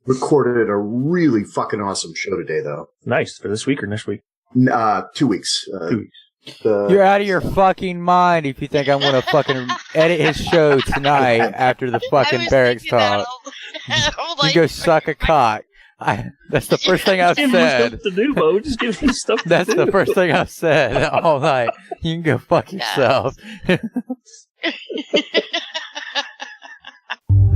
recorded a really fucking awesome show today, though. Nice. For this week or next week? 2 weeks. 2 weeks. You're out of your fucking mind if you think I'm going to fucking edit his show tonight after the fucking Barracks talk. You go suck a cock. That's the first thing I've said. Stuff to do, Bo. Just give me stuff to That's do. the first thing I've said all night. You can go fuck yourself.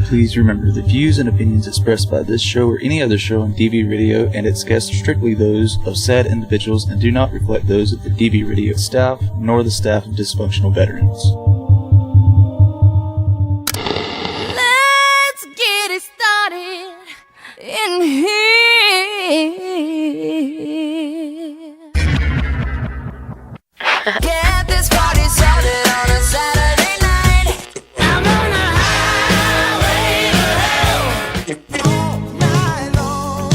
Please remember, the views and opinions expressed by this show or any other show on DV Radio and its guests are strictly those of said individuals and do not reflect those of the DV Radio staff nor the staff of Dysfunctional Veterans. Let's get it started in here. Get this party started on a Saturday night. I'm on a highway to hell all night long.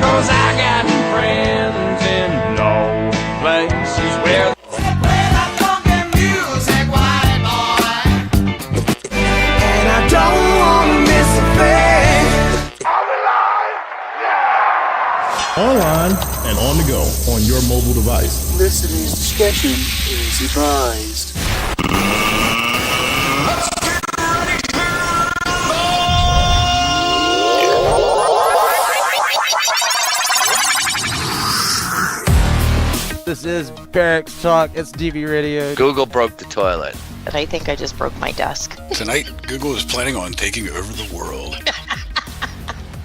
Cause I got friends in low places where Play that funky music, white boy. And I don't wanna miss a thing. Online and on the go on your mobile device. Listeners' discretion is advised. This is Barracks Talk. It's DV Radio. Google broke the toilet. And I think I just broke my desk. Tonight, Google is planning on taking over the world.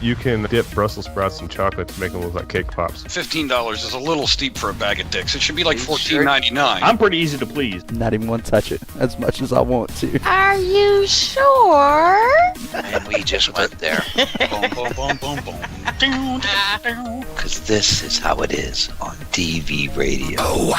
You can dip Brussels sprouts in chocolate to make them look like cake pops. $15 is a little steep for a bag of dicks. It should be like $14.99. I'm pretty easy to please. Not even want to touch it as much as I want to. Are you sure? And we just went there. Boom, boom, boom, boom, boom. Because this is how it is on DV Radio.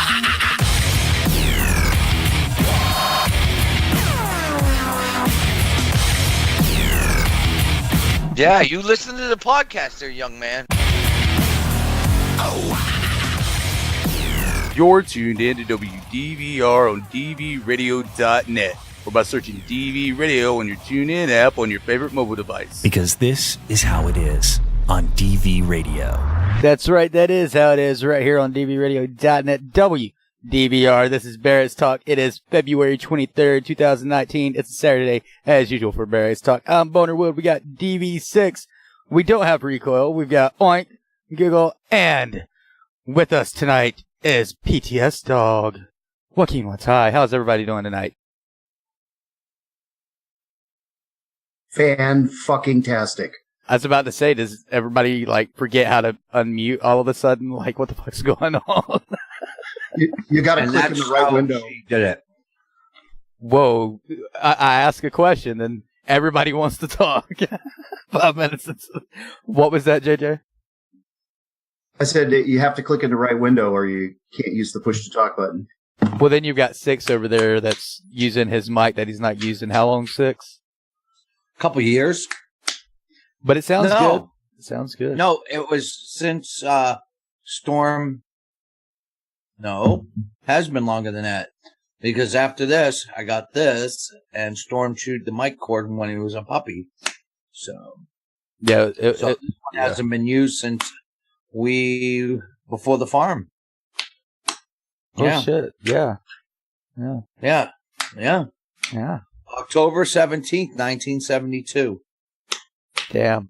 Yeah, you listen to the podcast there, young man. You're tuned in to WDVR on DVRadio.net or by searching DV Radio on your TuneIn app on your favorite mobile device. Because this is how it is on DV Radio. That's right. That is how it is right here on DVRadio.net. WDVR. This is Barracks Talk. It is February 23rd, 2019. It's a Saturday, as usual, for Barracks Talk. I'm Boner Wood. We got DV6. We don't have Recoil. We've got Oink, Giggle, and with us tonight is PTSDog. Joaquin Watai. How's everybody doing tonight? Fan-fucking-tastic. I was about to say, does everybody, forget how to unmute all of a sudden? What the fuck's going on? You got to click in the right window. Did it. Whoa. I ask a question, then everybody wants to talk. 5 minutes. What was that, JJ? I said that you have to click in the right window or you can't use the push-to-talk button. Well, then you've got Six over there that's using his mic that he's not using. How long, Six? Couple years. But it sounds good. It sounds good. No, it was since Storm. No, has been longer than that. Because after this, I got this, and Storm chewed the mic cord when he was a puppy. So, yeah, this one hasn't been used since before the farm. Oh, shit. Yeah. October 17th, 1972. Damn.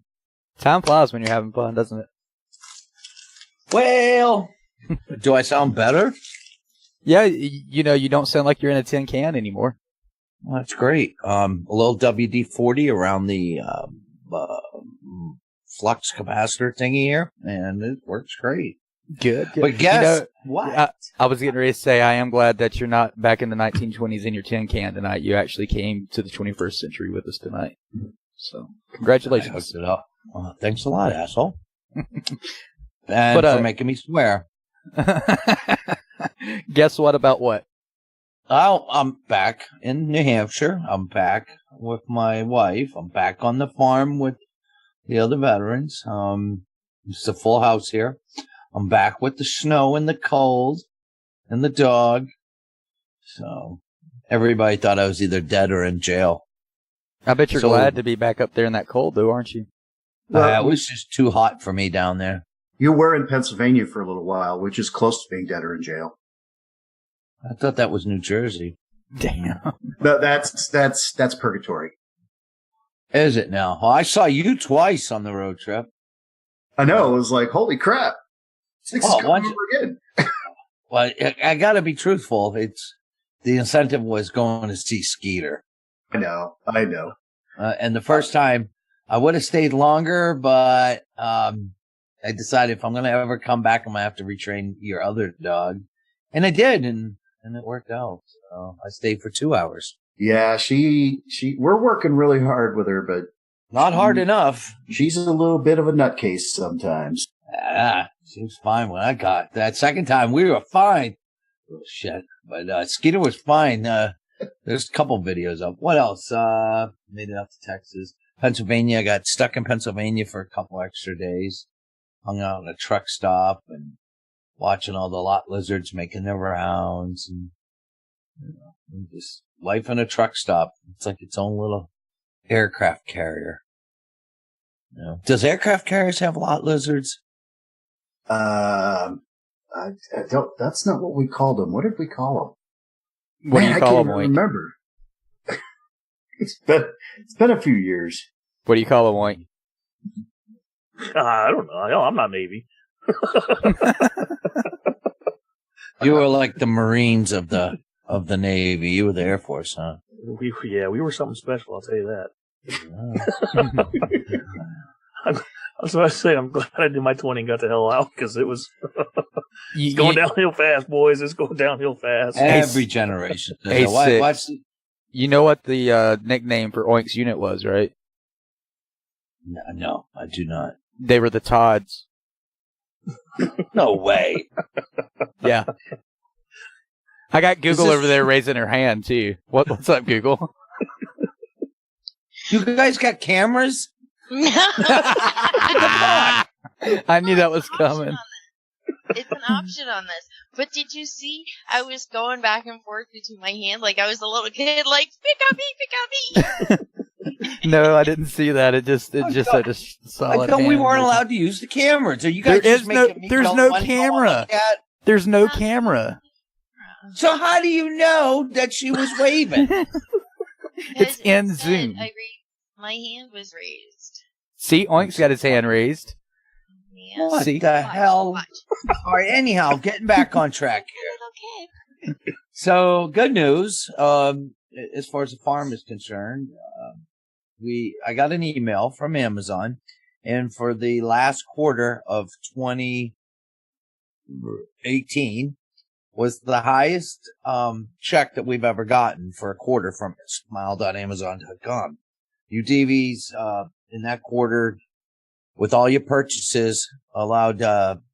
Time flies when you're having fun, doesn't it? Well, do I sound better? Yeah, you don't sound like you're in a tin can anymore. Well, that's great. A little WD-40 around the flux capacitor thingy here, and it works great. Good. But guess what? I was getting ready to say, I am glad that you're not back in the 1920s in your tin can tonight. You actually came to the 21st century with us tonight. So, congratulations. I hooked it up. Thanks a lot, asshole. And for making me swear. Guess what about what? Oh, I'm back in New Hampshire. I'm back with my wife. I'm back on the farm with the other veterans. It's a full house here. I'm back with the snow and the cold and the dog. So everybody thought I was either dead or in jail. I bet you're glad to be back up there in that cold, though, aren't you? It was just too hot for me down there. You were in Pennsylvania for a little while, which is close to being dead or in jail. I thought that was New Jersey. Damn. No, that's purgatory. Is it now? Well, I saw you twice on the road trip. I know. It was like, holy crap. Six is coming over again. Well, I got to be truthful. The incentive was going to see Skeeter. I know. And the first time I would have stayed longer, but I decided if I'm going to ever come back, I'm going to have to retrain your other dog. And I did, and it worked out. So I stayed for 2 hours. Yeah, we're working really hard with her, but not hard enough. She's a little bit of a nutcase sometimes. She was fine when I got that second time. We were fine. Oh, shit. But Skeeter was fine. There's a couple videos up. What else? Made it up to Texas. Pennsylvania. I got stuck in Pennsylvania for a couple extra days. Hung out at a truck stop and watching all the lot lizards making their rounds. And, just life in a truck stop. It's like its own little aircraft carrier. Does aircraft carriers have lot lizards? I don't. That's not what we called them. What did we call them? What do you call them? I can't remember. It's been a few years. What do you call them, White? I don't know. I'm not Navy. You were like the Marines of the Navy. You were the Air Force, huh? We were something special. I'll tell you that. I was about to say, I'm glad I did my 20 and got the hell out because it was it's going downhill fast, boys. It's going downhill fast. Every generation. Hey, you know what the nickname for Oink's unit was, right? No, I do not. They were the Todds. No way. Yeah. I got Google over there raising her hand, too. What's up, Google? You guys got cameras? I knew that was coming. It's an option on this. But did you see? I was going back and forth between my hand like I was a little kid, like, pick on me. No, I didn't see that. It just had a solid. I thought we hand. weren't allowed to use the camera. So you guys there's no camera. There's no camera. So how do you know that she was waving? It's in Zoom. My hand was raised. See, Oink's got his hand raised. Yeah. What the hell? All right, anyhow, getting back on track here. Okay. So, good news. As far as the farm is concerned, I got an email from Amazon, and for the last quarter of 2018 was the highest check that we've ever gotten for a quarter from smile.amazon.com. You DVs in that quarter, with all your purchases, allowed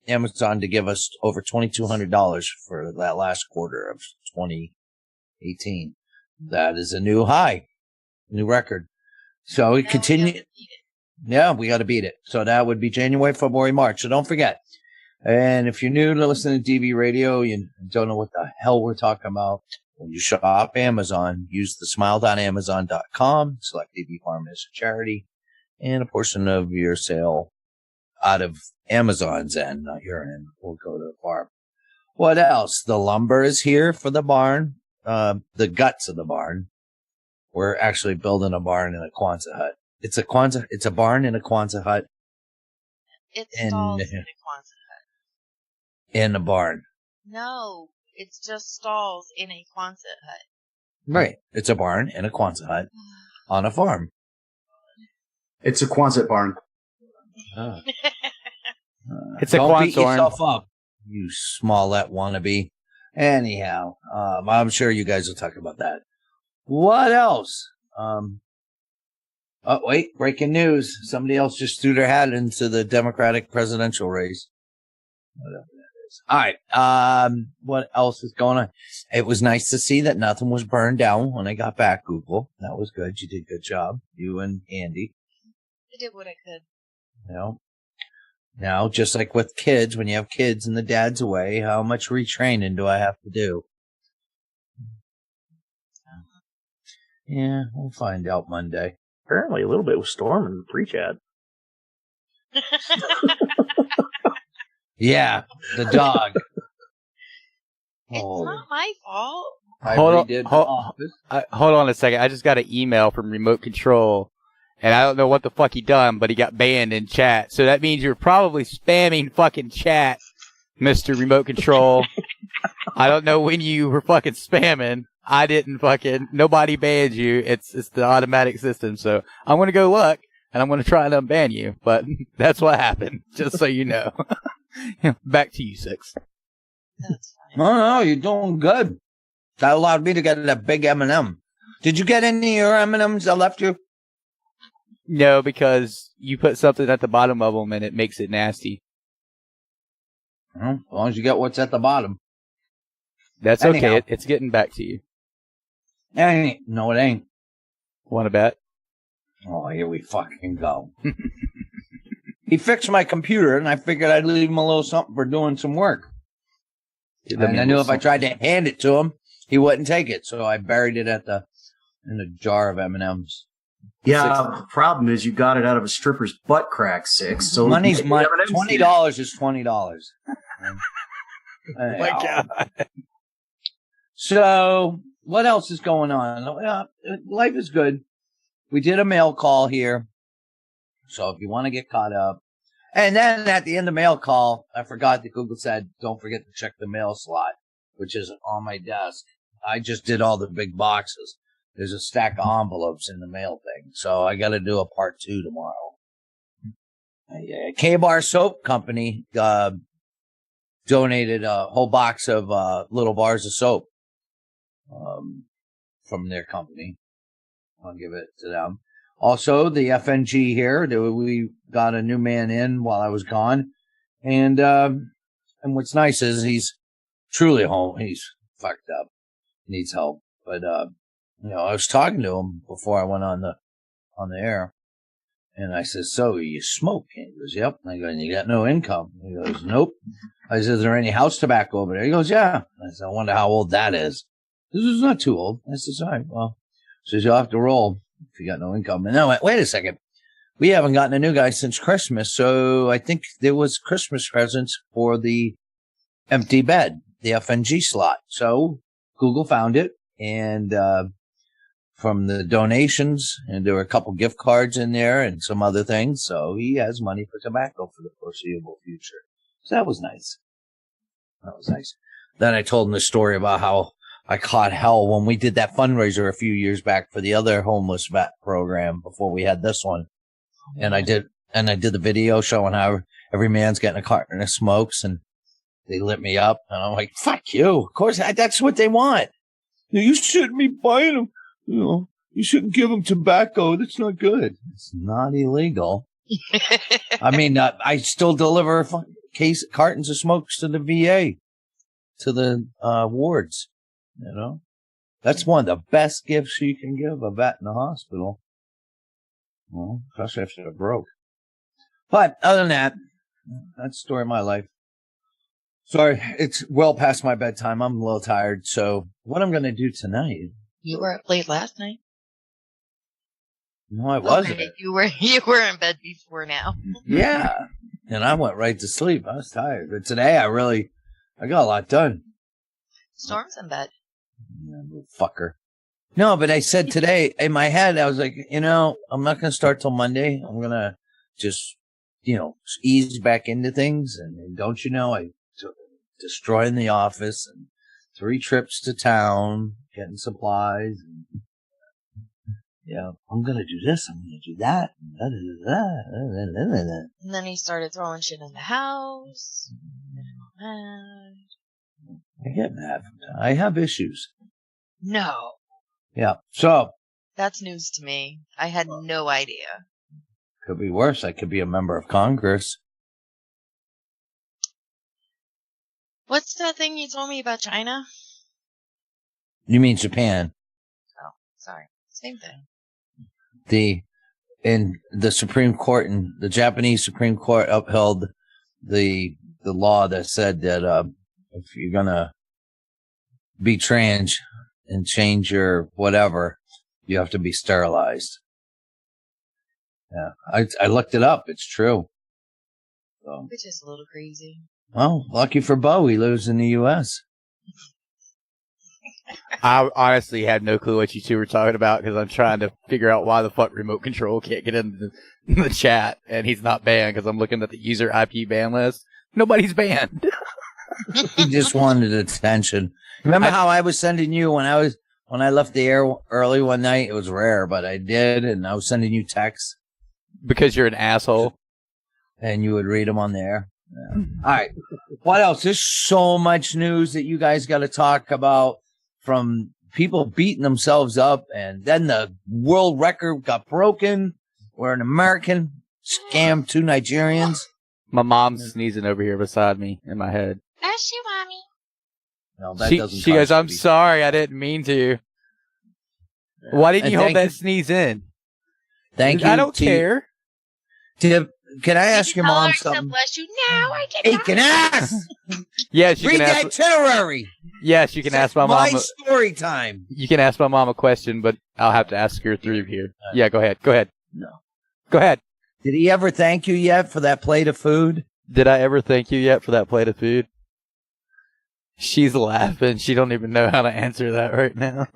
Amazon to give us over $2,200 for that last quarter of 2018. That is a new high, new record. So we continue. Yeah, we got to beat it. So that would be January, February, March. So don't forget. And if you're new to listening to DV Radio, you don't know what the hell we're talking about. When you shop Amazon, use the smile.amazon.com, select DV Farm as a charity, and a portion of your sale out of Amazon's end, not your end, will go to the farm. What else? The lumber is here for the barn, the guts of the barn. We're actually building a barn in a Quonset hut. It's a barn in a Quonset hut. It's stalls in a Quonset hut. In a barn. No, it's just stalls in a Quonset hut. Right. It's a barn in a Quonset hut on a farm. It's a Quonset barn. It's a Don't beat Quonset yourself up, you Smollett wannabe. Anyhow, I'm sure you guys will talk about that. What else? Oh, wait, breaking news. Somebody else just threw their hat into the Democratic presidential race. Whatever that is. All right. What else is going on? It was nice to see that nothing was burned down when I got back, Google. That was good. You did a good job. You and Andy. I did what I could. Now, just like with kids, when you have kids and the dad's away, how much retraining do I have to do? Yeah, we'll find out Monday. Apparently, a little bit was storming pre-chat. Yeah, the dog. It's not my fault. Hold on a second. I just got an email from Remote Control, and I don't know what the fuck he done, but he got banned in chat. So that means you're probably spamming fucking chat, Mr. Remote Control. I don't know when you were fucking spamming. I didn't fucking, nobody banned you. It's the automatic system. So I'm going to go look, and I'm going to try and unban you. But that's what happened, just so you know. Back to you, Six. No, you're doing good. That allowed me to get that big M&M. Did you get any of your M&Ms I left you? No, because you put something at the bottom of them, and it makes it nasty. Well, as long as you get what's at the bottom. That's Anyhow. okay. It's getting back to you. No, it ain't. Want to bet? Oh, here we fucking go. He fixed my computer, and I figured I'd leave him a little something for doing some work. And I knew if I tried to hand it to him, he wouldn't take it. So I buried it in a jar of M&Ms. Yeah, the problem is you got it out of a stripper's butt crack, Six. So Money's money. $20 is $20. Oh my God. So, what else is going on? Life is good. We did a mail call here. So, if you want to get caught up. And then at the end of mail call, I forgot that Google said, don't forget to check the mail slot, which is on my desk. I just did all the big boxes. There's a stack of envelopes in the mail thing. So, I got to do a part 2 tomorrow. K-Bar Soap Company donated a whole box of little bars of soap from their company. I'll give it to them. Also, the FNG here, we got a new man in while I was gone. And what's nice is he's truly home. He's fucked up. Needs help. But, I was talking to him before I went on the air. And I said, so you smoke? And he goes, yep. And I go, and you got no income? He goes, nope. I said, is there any house tobacco over there? He goes, yeah. I said, I wonder how old that is. This is not too old. I said, all right, well, so you'll have to roll if you got no income. And no, wait a second. We haven't gotten a new guy since Christmas. So I think there was Christmas presents for the empty bed, the FNG slot. So Google found it and, from the donations, and there were a couple gift cards in there and some other things. So he has money for tobacco for the foreseeable future. So that was nice. Then I told him the story about how I caught hell when we did that fundraiser a few years back for the other homeless vet program before we had this one. And I did the video showing how every man's getting a carton of smokes, and they lit me up. And I'm like, fuck you. Of course, that's what they want. You shouldn't be buying them. You shouldn't give them tobacco. That's not good. It's not illegal. I mean, I still deliver cartons of smokes to the VA, to the wards. That's one of the best gifts you can give a vet in the hospital. Well, especially if they're broke. But other than that, that's the story of my life. Sorry, it's well past my bedtime. I'm a little tired. So what I'm going to do tonight. You were up late last night. No, I wasn't. Okay, you were in bed before now. Yeah. And I went right to sleep. I was tired. But today I got a lot done. Storm's in bed. Yeah, little fucker. No, but I said today in my head, I was like, I'm not going to start till Monday. I'm going to just, ease back into things. And don't you know, I took destroying the office and 3 trips to town, getting supplies. And, I'm going to do this. I'm going to do that. And then he started throwing shit in the house. I get mad. I have issues. No. Yeah. So. That's news to me. I had no idea. Could be worse. I could be a member of Congress. What's that thing you told me about China? You mean Japan? Oh, sorry. Same thing. In the Supreme Court, and the Japanese Supreme Court upheld the law that said that if you're gonna be trans and change your whatever, you have to be sterilized. Yeah, I looked it up. It's true. So, which is a little crazy. well, lucky for Bo, he lives in the U.S. I honestly had no clue what you two were talking about because I'm trying to figure out why the fuck remote control can't get into the chat and he's not banned because I'm looking at the user IP ban list. Nobody's banned. He just wanted attention. Remember how I was sending you when I left the air early one night? It was rare, but I did, and I was sending you texts because you're an asshole, and you would read them on the air. Yeah. All right, what else? There's so much news that you guys got to talk about, from people beating themselves up, and then the world record got broken where an American scammed 2 Nigerians. My mom's sneezing over here beside me in my head. Bless you, Mommy. No, that doesn't. She goes, I'm sorry, I didn't mean to. Why didn't you hold that sneeze in? Thank you. I don't care. Can I ask your mom something? Bless you now. I Hey, can ask. Yes, you Read can the ask. itinerary. Yes, you can ask my mom. My story time. You can ask my mom a question, but I'll have to ask her through here. Yeah, go ahead. Go ahead. No. Go ahead. Did he ever thank you yet for that plate of food? Did I ever thank you yet for that plate of food? She's laughing. She don't even know how to answer that right now.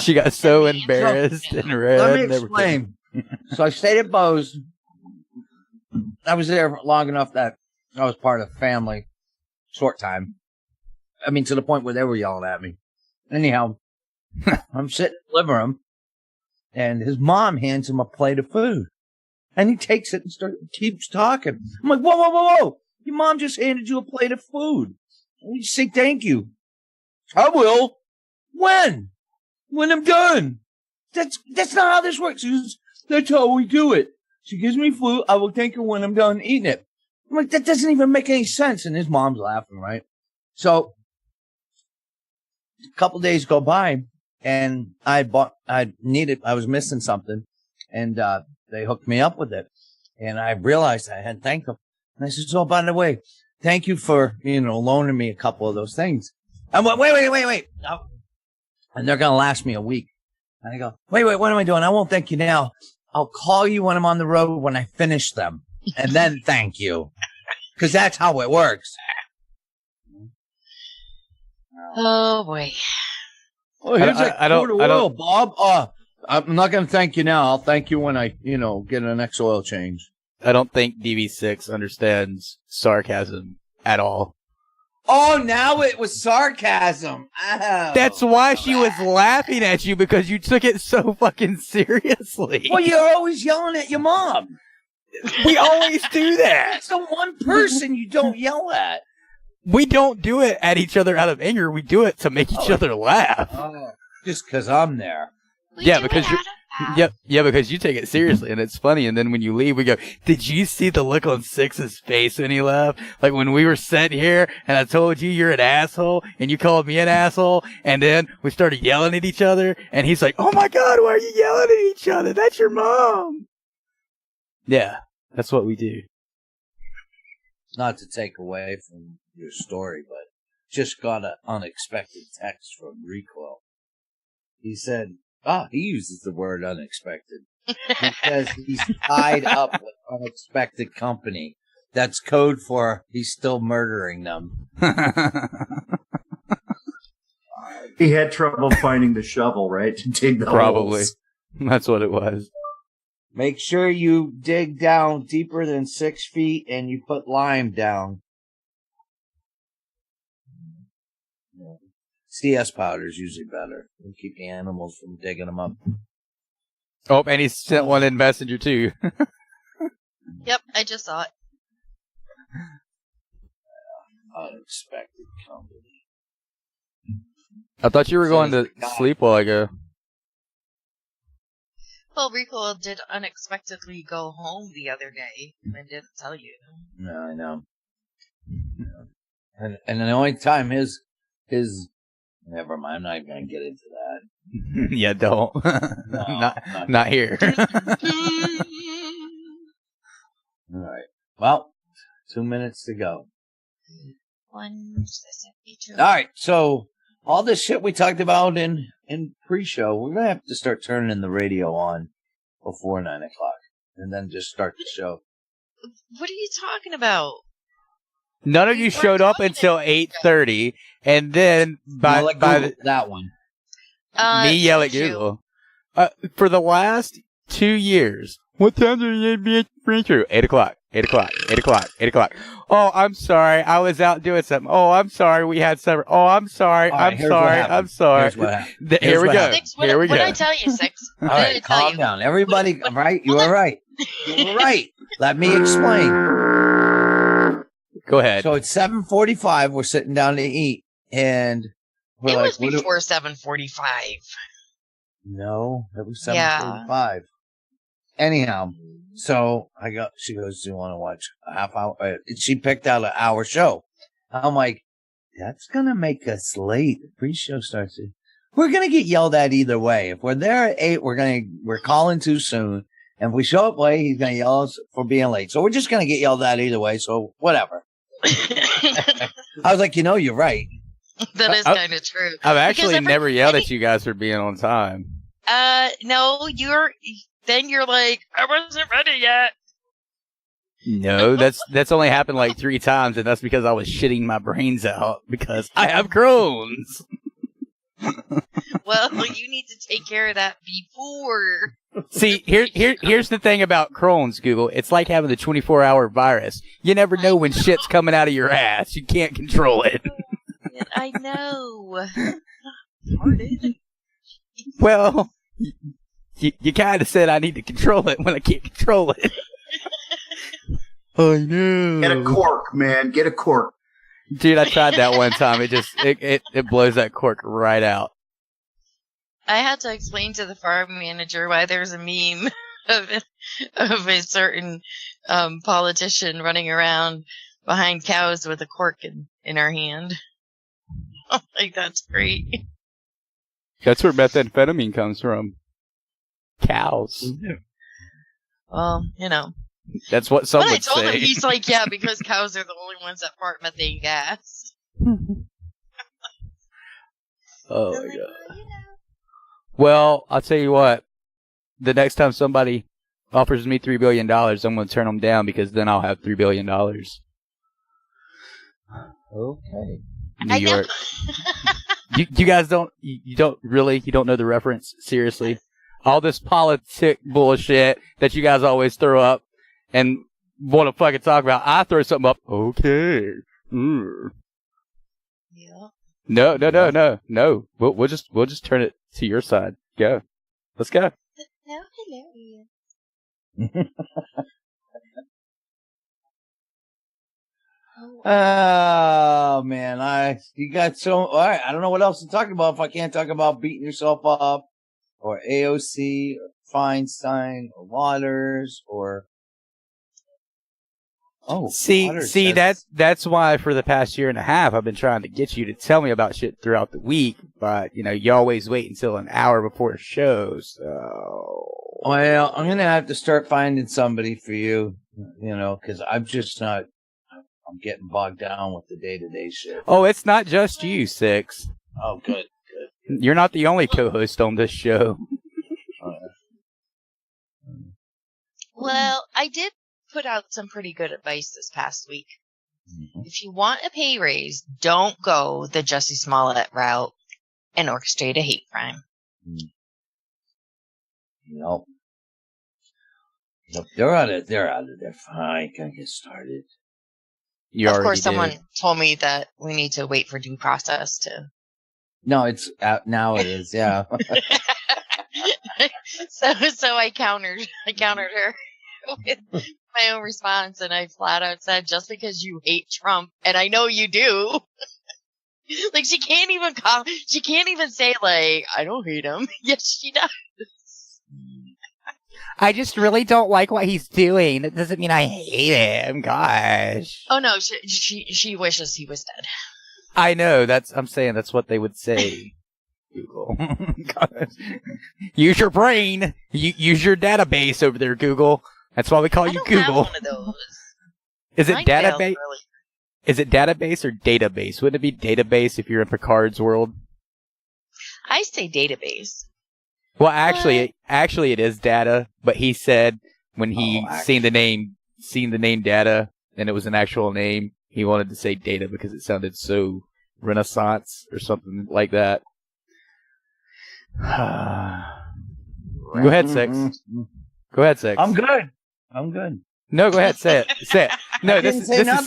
She got so embarrassed and red. Let me explain. So I stayed at Bo's. I was there long enough that I was part of the family. Short time. I mean, to the point where they were yelling at me. Anyhow, I'm sitting in the living room, and his mom hands him a plate of food. And he takes it and keeps talking. I'm like, whoa, whoa, whoa, whoa. Your mom just handed you a plate of food. You say thank you. I will. When? When I'm done. That's not how this works. That's how we do it. She gives me food. I will thank her when I'm done eating it. I'm like, that doesn't even make any sense. And his mom's laughing, right? So a couple days go by, and I was missing something, and they hooked me up with it. And I realized I hadn't thanked them. And I said, oh, by the way, thank you for, loaning me a couple of those things. I'm like, wait. And they're going to last me a week. And I go, wait, what am I doing? I won't thank you now. I'll call you when I'm on the road when I finish them. And then thank you. Because that's how it works. Oh, boy. Well, here's a quart of oil, Bob. I'm not going to thank you now. I'll thank you when I, get an next oil change. I don't think DV6 understands sarcasm at all. Oh, now it was sarcasm. Oh, that's why she was laughing at you, because you took it so fucking seriously. Well, you're always yelling at your mom. We always do that. That's the one person you don't yell at. We don't do it at each other out of anger. We do it to make each other laugh. Just because I'm there. Yeah, because you. Yeah, because you take it seriously and it's funny. And then when you leave, we go, did you see the look on Six's face when he left? Like when we were sitting here and I told you you're an asshole and you called me an asshole. And then we started yelling at each other and he's like, oh my God, why are you yelling at each other? That's your mom. Yeah, that's what we do. Not to take away from your story, but just got an unexpected text from Recoil. He said, he uses the word unexpected. He says he's tied up with unexpected company. That's code for he's still murdering them. He had trouble finding the shovel, right, to dig the Probably. holes. That's what it was. Make sure you dig down deeper than 6 feet and you put lime down. CS powder is usually better. It'll keep the animals from digging them up. Oh, and he sent one in Messenger too. Yep, I just saw it. Unexpected company. I thought you were going to sleep while I go. Well, Rico did unexpectedly go home the other day and didn't tell you. No, I know. And the only time his never mind, I'm not even going to get into that. Yeah, don't. No, not here. All right. Well, 2 minutes to go. 1:72. All right. So all this shit we talked about in pre-show, we're going to have to start turning the radio on before 9 o'clock and then just start the show. What are you talking about? None of you showed up until 8:30, and then by that one. Me yell at Google. For the last 2 years, what time are you be at printer? 8 o'clock. 8 o'clock. 8 o'clock. 8 o'clock. Oh, I'm sorry. I was out doing something. Oh, I'm sorry. We had supper. Oh, I'm sorry. All right, I'm here's sorry. what I'm sorry. Here's what happened. Here we go. Six, Here we what go. did I tell you, Six? All What did I right, tell calm you? down. Everybody, right? You were right. You were right. Let me explain. Go ahead. So it's 7:45. We're sitting down to eat, and we're It like, was before 7:45. No, it was Yeah. 7:45. Anyhow, so she goes, do you want to watch a half hour? She picked out an hour show. I'm like, that's going to make us late. The pre-show starts. We're going to get yelled at either way. If we're there at 8, we're calling too soon. And if we show up late, he's going to yell at us for being late. So we're just going to get yelled at either way. So whatever. I was like, you're right. That is kind of true. I've actually never yelled at you guys for being on time. No, you're like, I wasn't ready yet. No, that's only happened like 3 times, and that's because I was shitting my brains out because I have Crohn's. Well, you need to take care of that before. See, here's the thing about Crohn's, Google. It's like having the 24-hour virus. You never know when shit's coming out of your ass. You can't control it. I know. Well, you kind of said I need to control it when I can't control it. I know. Get a cork, man. Get a cork. Dude, I tried that one time. It blows that cork right out. I had to explain to the farm manager why there's a meme of a certain politician running around behind cows with a cork in her hand. I'm like, that's great. That's where methamphetamine comes from. Cows. Well, That's what some when I would told say. him, he's like, yeah, because cows are the only ones that fart methane gas. Oh my god. Well, I'll tell you what. The next time somebody offers me $3 billion, I'm going to turn them down because then I'll have $3 billion. Okay. New York. You guys don't know the reference? Seriously? All this politic bullshit that you guys always throw up and want to fucking talk about. I throw something up. Okay. Yeah. No. We'll just turn it to your side. Go. Let's go. No, hilarious. Oh man, you got all right. I don't know what else to talk about if I can't talk about beating yourself up, or AOC, or Feinstein, or Waters, or see that's why for the past year and a half I've been trying to get you to tell me about shit throughout the week, but you always wait until an hour before a show. So well, I'm gonna have to start finding somebody for you, because I'm just not. I'm getting bogged down with the day-to-day shit. Oh, it's not just you, Six. Oh, good. You're not the only co-host on this show. Well, I did put out some pretty good advice this past week. Mm-hmm. If you want a pay raise, don't go the Jussie Smollett route and orchestrate a hate crime. Nope. They're out of there fine. Gonna get started. Of course, someone told me that we need to wait for due process to. No, it's out now. It is, yeah. So I countered her with my own response, and I flat out said, "Just because you hate Trump, and I know you do." Like she can't even say like I don't hate him. Yes, she does. I just really don't like what he's doing. It doesn't mean I hate him. Gosh. Oh no, she wishes he was dead. I know. I'm saying that's what they would say. Google. Use your brain. Use your database over there, Google. That's why we call you Google. Have one of those. Is it database? Is it database or database? Wouldn't it be database if you're in Picard's world? I say database. Well, actually, it is data. But he said when he seen the name seen the name Data and it was an actual name, he wanted to say Data because it sounded so Renaissance or something like that. Go ahead, Six. Go ahead, Six. I'm good. I'm good. No, go ahead. Say it. Say it. No, this is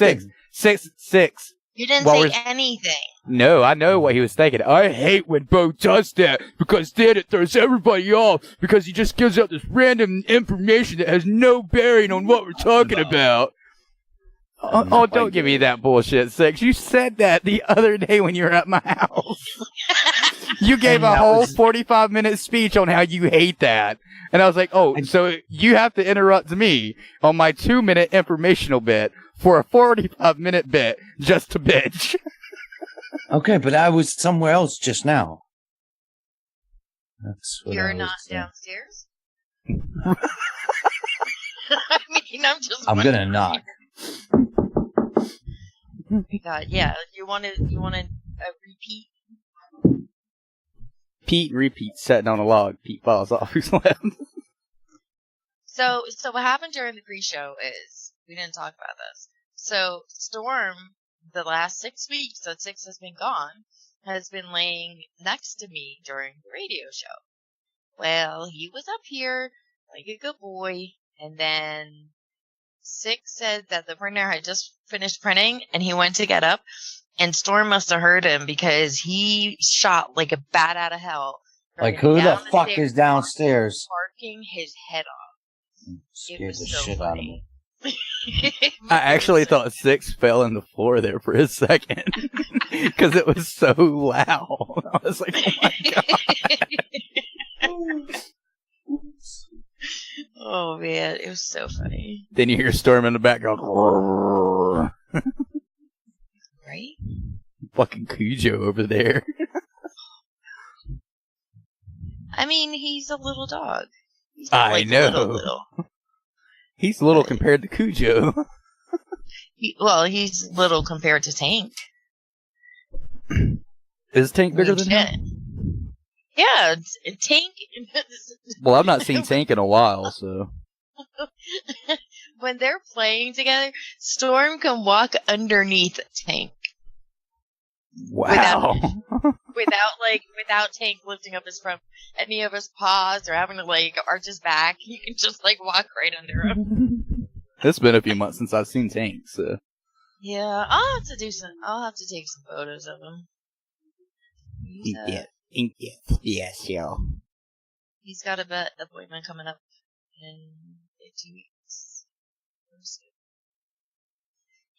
Six. Six. You didn't say anything. No, I know what he was thinking. I hate when Bo does that because then it throws everybody off because he just gives out this random information that has no bearing on what we're talking about. Oh, don't give me that bullshit, Six. You said that the other day when you were at my house. You gave a whole 45-minute speech on how you hate that. And I was like, oh, so you have to interrupt me on my 2-minute informational bit for a 45-minute bit just to bitch. Okay, but I was somewhere else just now. That's what You're not downstairs? I mean, I'm gonna knock. God, yeah. You want to repeat? Pete repeats sitting on a log. Pete falls off. Who's left? So what happened during the pre-show is we didn't talk about this. So Storm, the last 6 weeks that Six has been gone, has been laying next to me during the radio show. Well, he was up here like a good boy, and then Six said that the printer had just finished printing, and he went to get up, and Storm must have heard him because he shot like a bat out of hell. Like, who the fuck is downstairs? Barking his head off. Scared the shit out of me. I actually thought Six fell in the floor there for a second because it was so loud. I was like, oh my god. Oh man, it was so funny. Then you hear Storm in the background. Right? Fucking Cujo over there. I mean, he's a little dog. He's I like know. Little. He's little compared to Cujo. He's little compared to Tank. Is Tank bigger than him? Yeah, Tank. Well, I've not seen Tank in a while, so. When they're playing together, Storm can walk underneath Tank. Wow. Without Tank lifting up any of his paws or having to arch his back. You can just walk right under him. It's been a few months since I've seen Tank, so. Yeah, I'll have to take some photos of him. Yes, yo. He's got a vet appointment coming up in 2 weeks.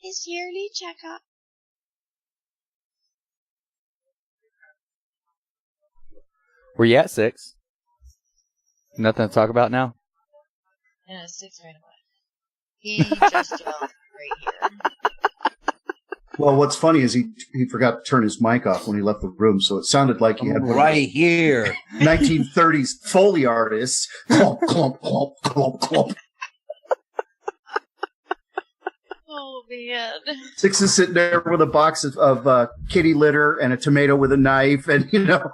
His yearly checkup. Were you at 6? Nothing to talk about now? Yeah, 6 right away. He just jumped right here. Well, what's funny is he forgot to turn his mic off when he left the room, so it sounded like he had right here 1930s Foley artists. Clomp, clomp, clomp, clomp, clomp. Oh man! Six is sitting there with a box of kitty litter and a tomato with a knife, and Oh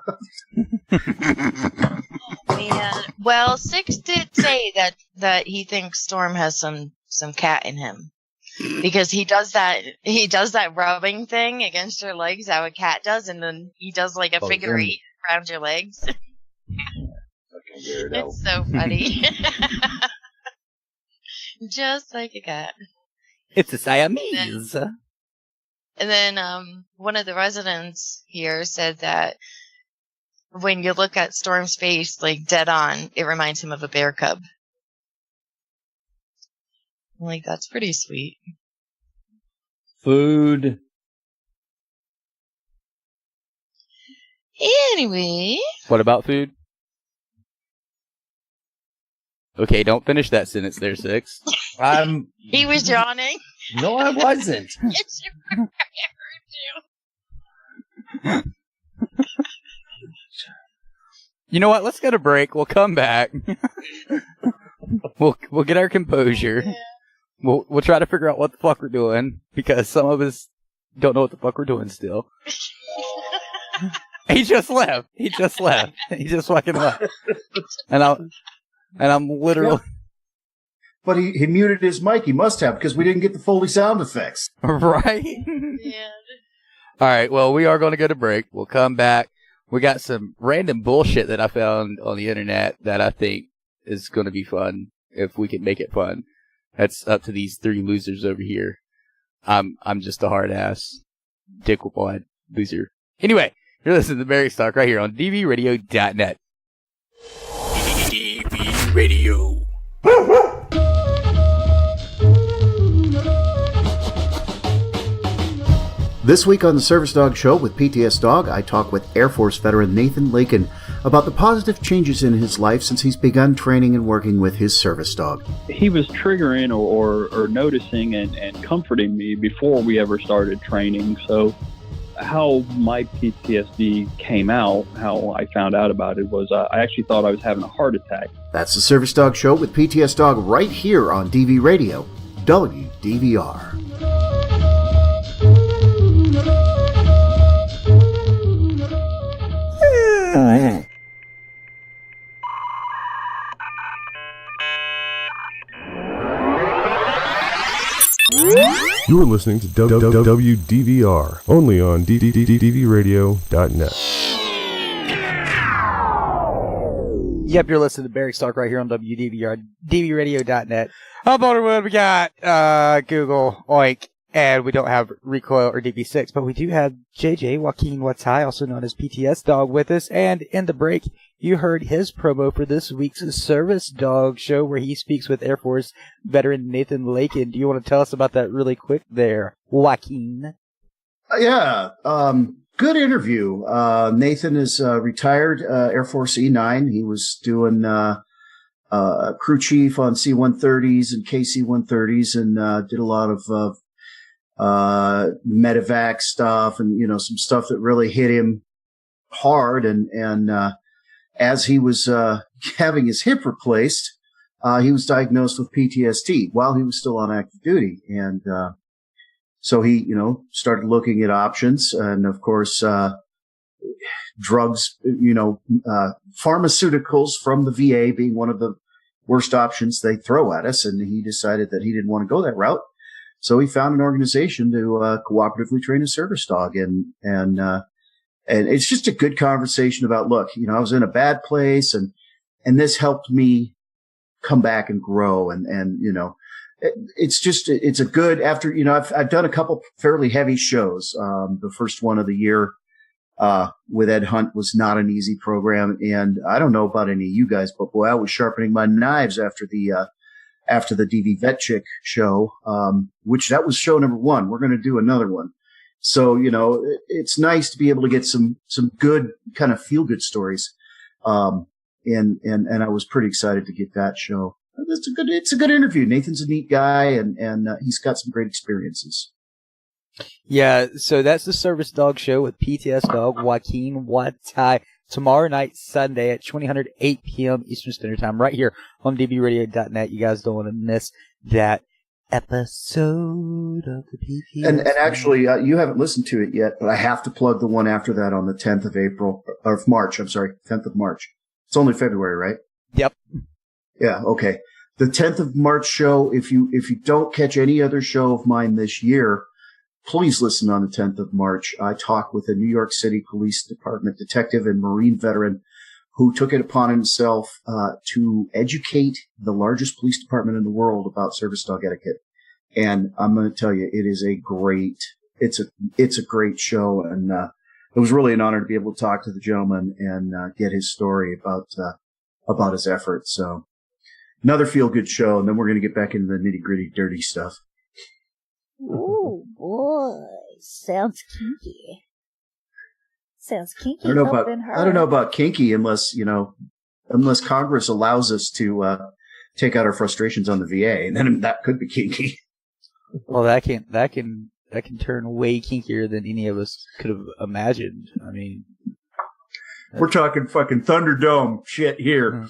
man! Well, Six did say that he thinks Storm has some cat in him. Because he does that rubbing thing against your legs, how a cat does, and then he does a figure 8 around your legs. It's so funny. Just like a cat. It's a Siamese. And then one of the residents here said that when you look at Storm's face, dead on, it reminds him of a bear cub. That's pretty sweet. Food. Anyway. What about food? Okay, don't finish that sentence there, 6. He was yawning. No, I wasn't. Yes, you were. I heard you. You know what? Let's get a break. We'll come back. We'll get our composure. Yeah. We'll try to figure out what the fuck we're doing because some of us don't know what the fuck we're doing still. He just left. He just fucking left. And I'm literally. But he muted his mic. He must have, because we didn't get the Foley sound effects. Right? Yeah. All right. Well, we are going to go to break. We'll come back. We got some random bullshit that I found on the internet that I think is going to be fun if we can make it fun. That's up to these three losers over here. I'm just a hard ass dickwad loser. Anyway, you're listening to Barracks Talk right here on dvradio.net. DV Radio. This week on the Service Dog Show with PTSDog, I talk with Air Force veteran Nathan Lakin about the positive changes in his life since he's begun training and working with his service dog. He was triggering or noticing and comforting me before we ever started training. So how my PTSD came out, how I found out about it, was I actually thought I was having a heart attack. That's the Service Dog Show with PTSDog right here on DV Radio, WDVR. You're listening to WDVR, only on DVRadio.net. Yep, you're listening to Barracks Talk right here on WDVR, DVRadio.net. Up on the one, we got Google, Oink, and we don't have Recoil or DB6, but we do have JJ Joaquin Watai, also known as PTSDog, with us. And in the break, you heard his promo for this week's Service Dog Show, where he speaks with Air Force veteran Nathan Lakin. Do you want to tell us about that really quick there, Joaquin? Yeah, good interview. Nathan is retired Air Force E9. He was doing crew chief on C-130s and KC-130s, and did a lot of medevac stuff and, some stuff that really hit him hard. And as he was having his hip replaced, he was diagnosed with PTSD while he was still on active duty. And so he, started looking at options. And, of course, drugs, pharmaceuticals from the VA being one of the worst options they throw at us. And he decided that he didn't want to go that route. So he found an organization to cooperatively train a service dog. And it's just a good conversation about, look, I was in a bad place and this helped me come back and grow. And it's a good, after, I've done a couple fairly heavy shows. The first one of the year, with Ed Hunt was not an easy program. And I don't know about any of you guys, but boy, I was sharpening my knives after the DV Vet Chick show, which that was show number 1. We're going to do another one. So, it's nice to be able to get some good kind of feel good stories. And I was pretty excited to get that show. It's a good interview. Nathan's a neat guy and he's got some great experiences. Yeah. So that's the Service Dog Show with PTSDog Joaquin Watai. Tomorrow night, Sunday at 8 p.m. Eastern Standard Time, right here on dvradio.net. You guys don't want to miss that episode of the PTS. And actually, you haven't listened to it yet, but I have to plug the one after that on the 10th of March. 10th of March. It's only February, right? Yep. Yeah, okay. The 10th of March show, if you don't catch any other show of mine this year, please listen on the 10th of March. I talk with a New York City Police Department detective and Marine veteran who took it upon himself to educate the largest police department in the world about service dog etiquette. And I'm going to tell you, it's a great show. And it was really an honor to be able to talk to the gentleman and get his story about his efforts. So another feel-good show, and then we're going to get back into the nitty-gritty, dirty stuff. Ooh, boy. Sounds kinky. Sounds kinky. I don't know about kinky unless Congress allows us to take out our frustrations on the VA, and then that could be kinky. Well, that can turn way kinkier than any of us could have imagined. I mean, we're talking fucking Thunderdome shit here.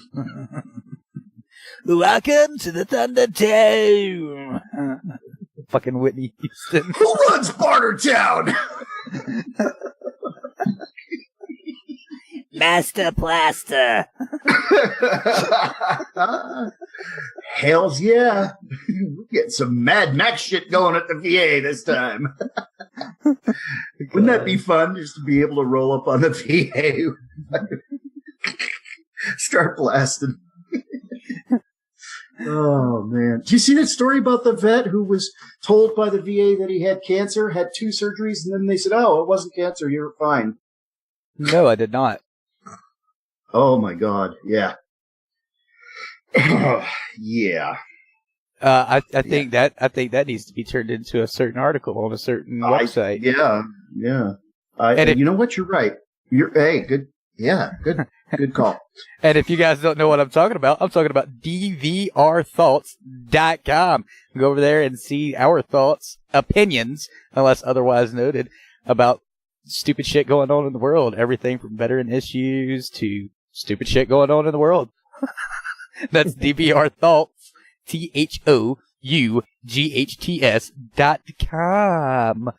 Welcome to the Thunderdome. Fucking Whitney Houston. Who runs Bartertown? Master Plaster. Hells yeah. We're getting some Mad Max shit going at the VA this time. Wouldn't that be fun just to be able to roll up on the VA? Start blasting. Oh, man. Do you see that story about the vet who was told by the VA that he had cancer, had 2 surgeries, and then they said, oh, it wasn't cancer, you're fine? No, I did not. Oh, my God. Yeah. Yeah. I think that needs to be turned into a certain article on a certain website. Yeah. And you know what? You're right. Good. Yeah, good call. And if you guys don't know what I'm talking about dvrthoughts.com. Go over there and see our thoughts, opinions, unless otherwise noted, about stupid shit going on in the world. Everything from veteran issues to stupid shit going on in the world. That's dvrthoughts, THOUGHTS.com.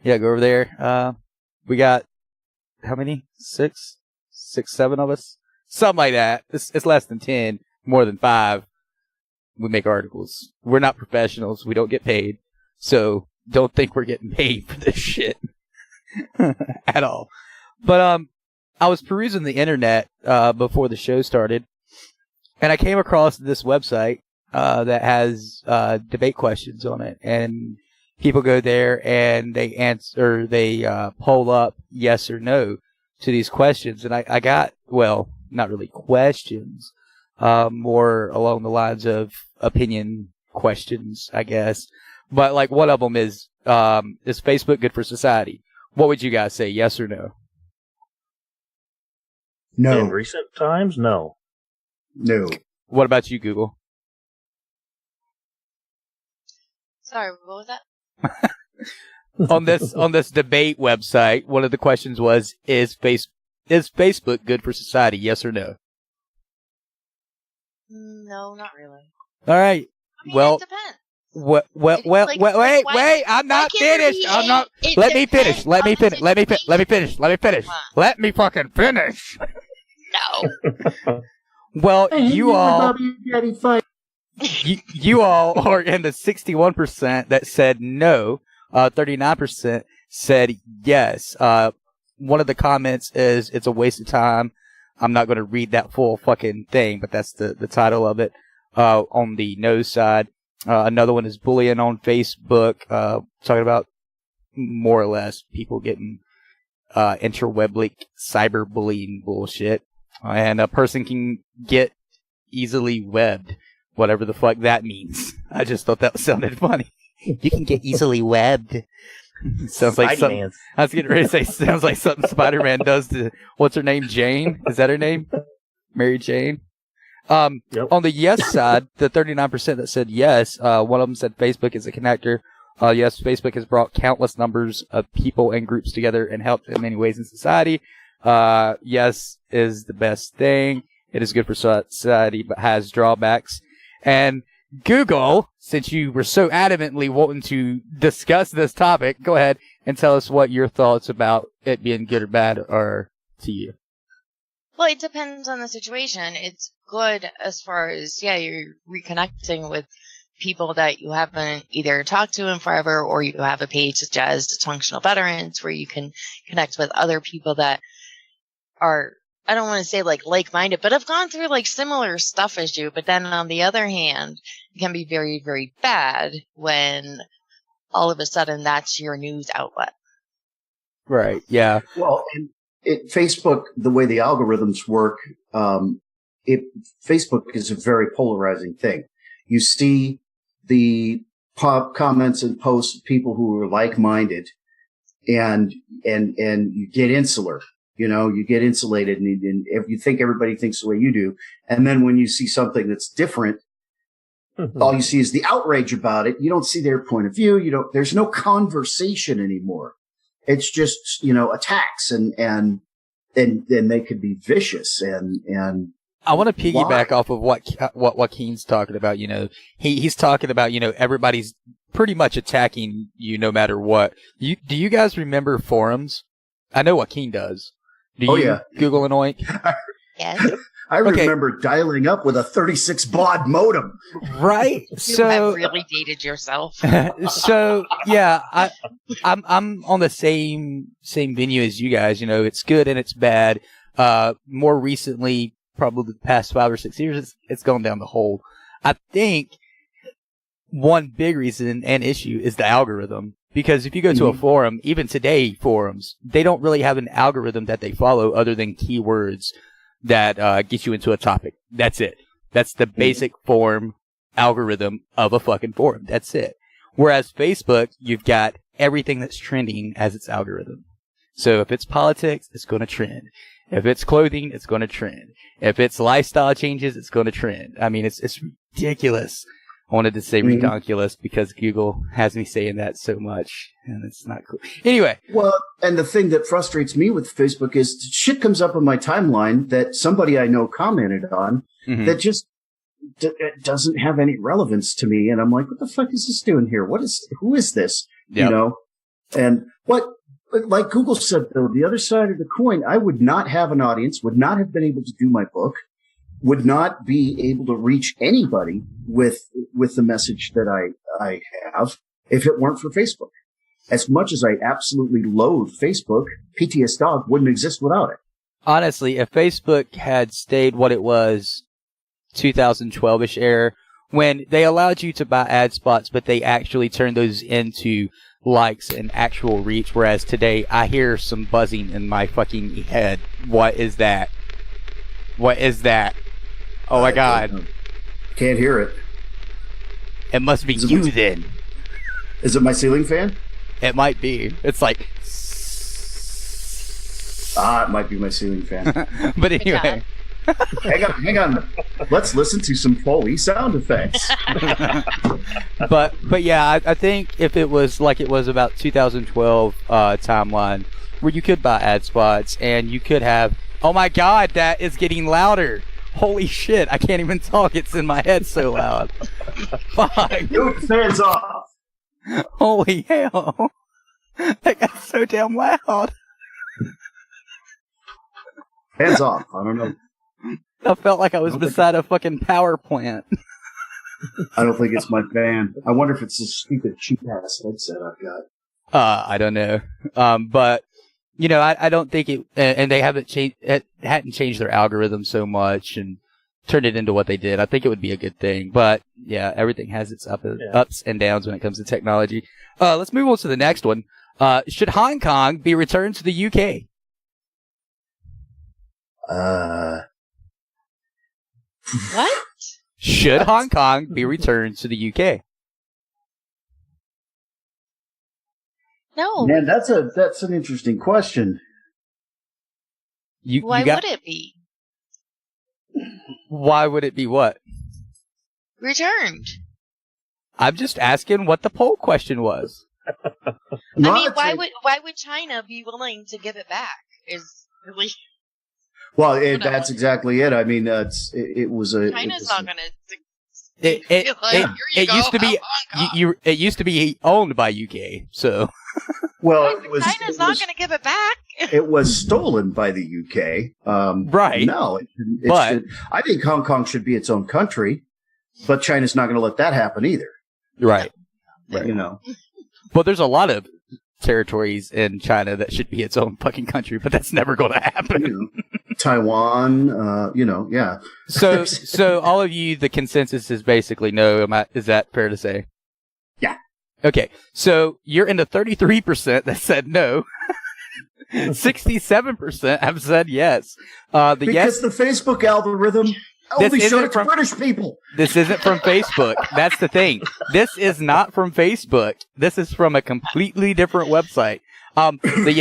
Yeah, go over there. We got, how many? 6, 7 of us? Something like that. It's less than 10, more than 5. We make articles. We're not professionals. We don't get paid. So don't think we're getting paid for this shit at all. But I was perusing the internet before the show started, and I came across this website that has debate questions on it, and people go there and they poll up yes or no to these questions, and I got, well, not really questions, more along the lines of opinion questions, I guess. But like one of them is Facebook good for society? What would you guys say, yes or no? No. In recent times, no. No. What about you, Google? Sorry, what was that? on this debate website, one of the questions was, is Facebook good for society, yes or no? No, not really. All right. I mean, well, it depends. Wait, I'm not finished. Let me finish. Let me fucking finish. No. Well, you all are in the 61% that said no. 39% said yes. One of the comments is, it's a waste of time. I'm not going to read that full fucking thing, but that's the title of it, on the no side. Another one is bullying on Facebook, talking about more or less people getting, interwebly cyberbullying bullshit. And a person can get easily webbed, whatever the fuck that means. I just thought that sounded funny. You can get easily webbed. Sounds like something. I was getting ready to say, sounds like something Spider-Man does to, what's her name? Jane? Is that her name? Mary Jane? Yep. On the yes side, the 39% that said yes, one of them said Facebook is a connector. Yes, Facebook has brought countless numbers of people and groups together and helped in many ways in society. Yes is the best thing. It is good for society, but has drawbacks. And Google, since you were so adamantly wanting to discuss this topic, go ahead and tell us what your thoughts about it being good or bad are to you. Well, it depends on the situation. It's good as far as, you're reconnecting with people that you haven't either talked to in forever, or you have a page such as Dysfunctional Veterans where you can connect with other people that are, I don't want to say like-minded, but have gone through similar stuff as you. But then on the other hand, it can be very, very bad when all of a sudden that's your news outlet. Right. Yeah. Well, and Facebook, the way the algorithms work, Facebook is a very polarizing thing. You see the comments and posts of people who are like-minded, and you get insular. You get insulated, and you think everybody thinks the way you do. And then when you see something that's different, all you see is the outrage about it. You don't see their point of view. There's no conversation anymore. It's just, attacks, and they could be vicious, and I want to piggyback off of what Joaquin's talking about. He's talking about, everybody's pretty much attacking you no matter what. Do you guys remember forums? I know Joaquin does. Do you yeah. Google and Oink? Yes. I remember dialing up with a 36 baud modem. Right. You have really dated yourself. So yeah, I'm on the same venue as you guys. You know, it's good and it's bad. More recently, probably the past 5 or 6 years, it's gone down the hole. I think one big reason and issue is the algorithm. Because if you go to a forum, even today forums, they don't really have an algorithm that they follow other than keywords that get you into a topic. That's it. That's the basic forum algorithm of a fucking forum. That's it. Whereas Facebook, you've got everything that's trending as its algorithm. So if it's politics, it's going to trend. If it's clothing, it's going to trend. If it's lifestyle changes, it's going to trend. I mean, it's ridiculous. I wanted to say redonkulous because Google has me saying that so much, and it's not cool. Anyway. Well, and the thing that frustrates me with Facebook is shit comes up on my timeline that somebody I know commented on that just doesn't have any relevance to me. And I'm like, what the fuck is this doing here? Who is this? Yep. You know? And like Google said, though, the other side of the coin, I would not have an audience, would not have been able to do my book, would not be able to reach anybody with the message that I have if it weren't for Facebook. As much as I absolutely loathe Facebook, PTSDog wouldn't exist without it. Honestly, if Facebook had stayed what it was 2012-ish era, when they allowed you to buy ad spots, but they actually turned those into likes and actual reach, whereas today I hear some buzzing in my fucking head. What is that? What is that? Oh my God. Can't hear it. It must be you then. Is it my ceiling fan? It might be. It's like... it might be my ceiling fan. But anyway. Hang on. Let's listen to some Foley sound effects. But yeah, I think if it was like it was about 2012 timeline, where you could buy ad spots and you could have... Oh my God, that is getting louder. Holy shit, I can't even talk. It's in my head so loud. Fuck. Dude, fans off. Holy hell. That got so damn loud. Hands off. I don't know. I felt like I was beside a fucking power plant. I don't think it's my fan. I wonder if it's this stupid cheap-ass headset I've got. I don't know. But... You know, I don't think it, and they hadn't changed their algorithm so much and turned it into what they did. I think it would be a good thing. But yeah, everything has its ups and downs when it comes to technology. Let's move on to the next one. Should Hong Kong be returned to the UK? What? Should Hong Kong be returned to the UK? No. Man, that's an interesting question. Why would it be? Why would it be what? Returned. I'm just asking what the poll question was. I mean, why would China be willing to give it back? Is really... Well, that's exactly it. I mean, it was a... China's not going to... It used to be it used to be owned by UK, so well, China's not going to give it back. It was stolen by the UK, right? No, but I think Hong Kong should be its own country, but China's not going to let that happen either, right? You know, but there's a lot of territories in China that should be its own fucking country, but that's never going to happen. You know, Taiwan, yeah. So all of you, the consensus is basically no. Is that fair to say? Yeah. Okay, so you're in the 33% that said no. 67% have said yes. Because the Facebook algorithm only showed it to British people. This isn't from Facebook. That's the thing. This is not from Facebook. This is from a completely different website. The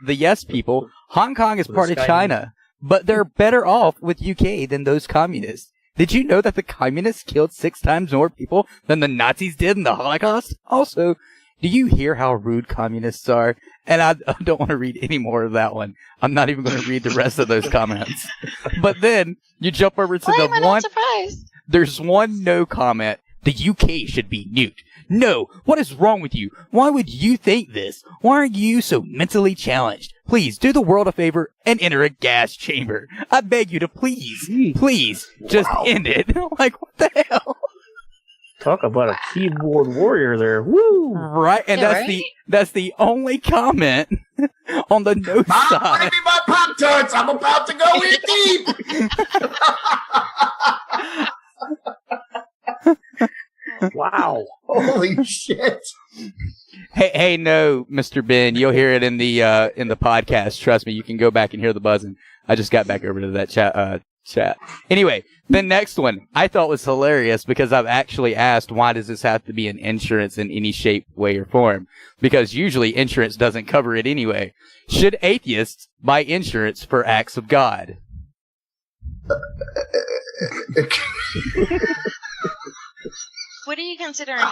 yes people. Hong Kong is part of China, but they're better off with UK than those communists. Did you know that the communists killed 6 times more people than the Nazis did in the Holocaust? Also, do you hear how rude communists are? And I don't want to read any more of that one. I'm not even going to read the rest of those comments. But then you jump over to the one. Not surprised? There's one no comment. The UK should be nuked. No, what is wrong with you? Why would you think this? Why are you so mentally challenged? please do the world a favor and enter a gas chamber. I beg you to please just end it. Like, what the hell? Talk about a keyboard warrior there. Woo! Right, and that's the only comment on the no side. Give me my Pop-Tarts. I'm about to go in deep. Wow. Holy shit. Hey, no, Mr. Ben, you'll hear it in the podcast. Trust me, you can go back and hear the buzzing. I just got back over to that chat. Anyway, the next one I thought was hilarious because I've actually asked, why does this have to be an insurance in any shape, way, or form? Because usually insurance doesn't cover it anyway. Should atheists buy insurance for acts of God? What are you considering?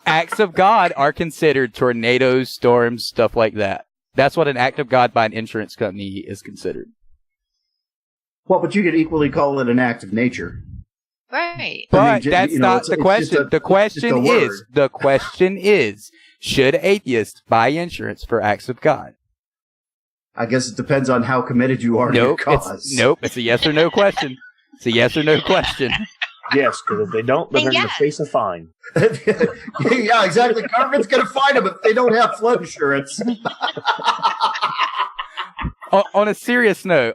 Acts of God are considered tornadoes, storms, stuff like that. That's what an act of God by an insurance company is considered. Well, but you could equally call it an act of nature. Right. But that's not the question. The question is, should atheists buy insurance for acts of God? I guess it depends on how committed you are to your cause. It's a yes or no question. It's a yes or no question. Yes, because if they don't, then they're going to face a fine. Yeah, exactly. Government's going to fine them if they don't have flood insurance. On a serious note,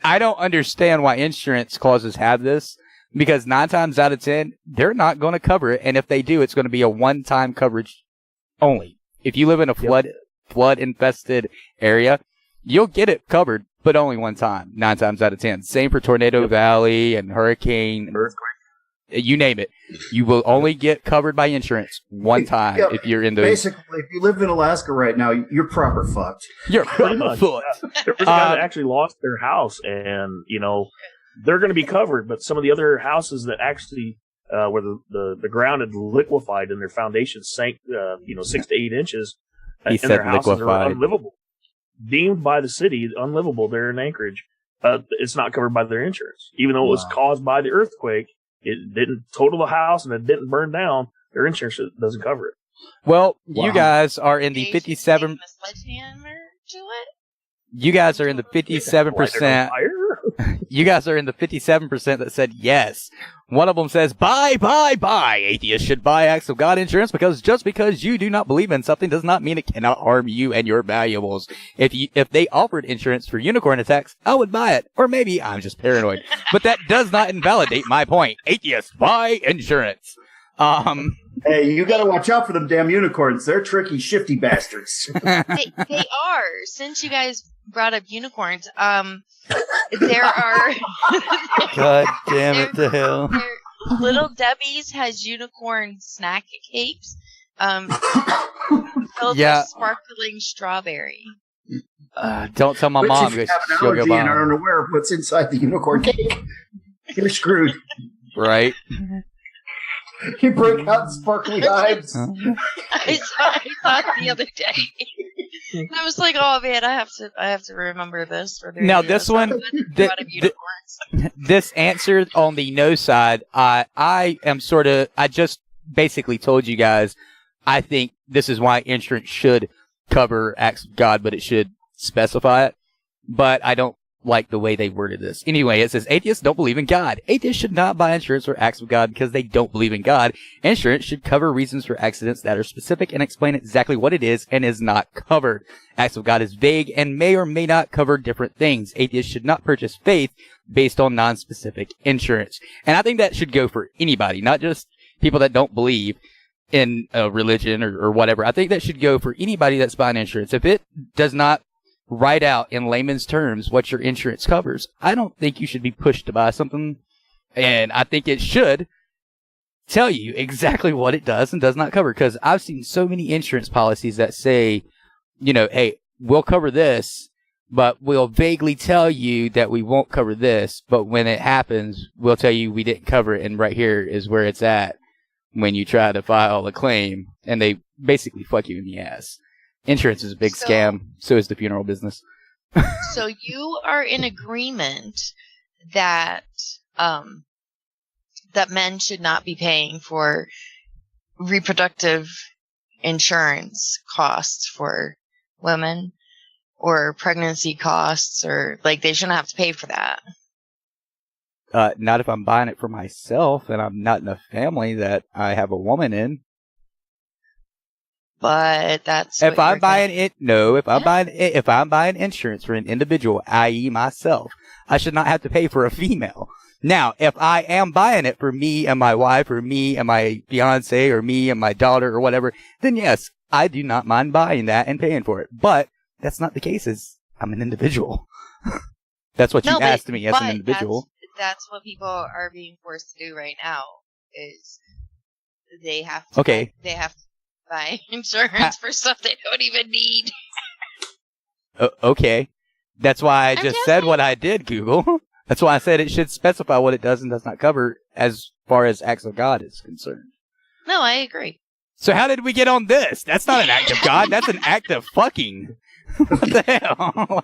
I don't understand why insurance clauses have this, because 9 times out of 10, they're not going to cover it. And if they do, it's going to be a one-time coverage only. If you live in a flood-infested area, you'll get it covered, but only one time, 9 times out of 10. Same for Tornado Valley and Hurricane, earthquake. You name it. You will only get covered by insurance one time if you're in those. Basically, if you live in Alaska right now, you're proper fucked. You're proper fucked. There was a guy that actually lost their house, and, they're going to be covered, but some of the other houses that actually, where the ground had liquefied and their foundation sank, 6 to 8 inches, He and said their houses liquefied. are unlivable. Deemed by the city unlivable there in Anchorage. It's not covered by their insurance. Even though it was caused by the earthquake, it didn't total the house and it didn't burn down. Their insurance doesn't cover it. Well, you guys are in the 57. You guys are in the 57%. You guys are in the 57% that said yes. One of them says, buy. Atheists should buy acts of God insurance because just because you do not believe in something does not mean it cannot harm you and your valuables. If they offered insurance for unicorn attacks, I would buy it. Or maybe I'm just paranoid. But that does not invalidate my point. Atheists buy insurance. Hey, you got to watch out for them damn unicorns. They're tricky, shifty bastards. They are. Since you guys brought up unicorns, there are. God damn it to hell. Little Debbie's has unicorn snack cakes filled with sparkling strawberry. Don't tell my Which mom. if you have an allergy and are unaware of what's inside the unicorn cake, you're screwed. Right. You break out sparkly hives. I saw it the other day. I was like, "Oh man, I have to remember this for the now." This one, this answer on the no side, I just basically told you guys. I think this is why insurance should cover acts of God, but it should specify it. But I don't like the way they worded this. Anyway, it says atheists don't believe in God. Atheists should not buy insurance for acts of God because they don't believe in God. Insurance should cover reasons for accidents that are specific and explain exactly what it is and is not covered. Acts of God is vague and may or may not cover different things. Atheists should not purchase faith based on non-specific insurance. And I think that should go for anybody, not just people that don't believe in a religion or whatever. I think that should go for anybody that's buying insurance. If it does not write out in layman's terms what your insurance covers, I don't think you should be pushed to buy something. And I think it should tell you exactly what it does and does not cover. Because I've seen so many insurance policies that say, hey, we'll cover this, but we'll vaguely tell you that we won't cover this. But when it happens, we'll tell you we didn't cover it. And right here is where it's at when you try to file a claim. And they basically fuck you in the ass. Insurance is a big scam. So is the funeral business. So you are in agreement that that men should not be paying for reproductive insurance costs for women or pregnancy costs, or like they shouldn't have to pay for that. Not if I'm buying it for myself and I'm not in a family that I have a woman in. But that's if I'm buying it. No, if I'm buying insurance for an individual, i.e., myself, I should not have to pay for a female. Now, if I am buying it for me and my wife, or me and my fiance, or me and my daughter, or whatever, then yes, I do not mind buying that and paying for it. But that's not the case, as I'm an individual. That's what you asked me as an individual. That's what people are being forced to do right now. Is they have to buy insurance for stuff they don't even need. Okay. That's why I just said what I did, Google. That's why I said it should specify what it does and does not cover as far as acts of God is concerned. No, I agree. So how did we get on this? That's not an act of God. That's an act of fucking. What the hell?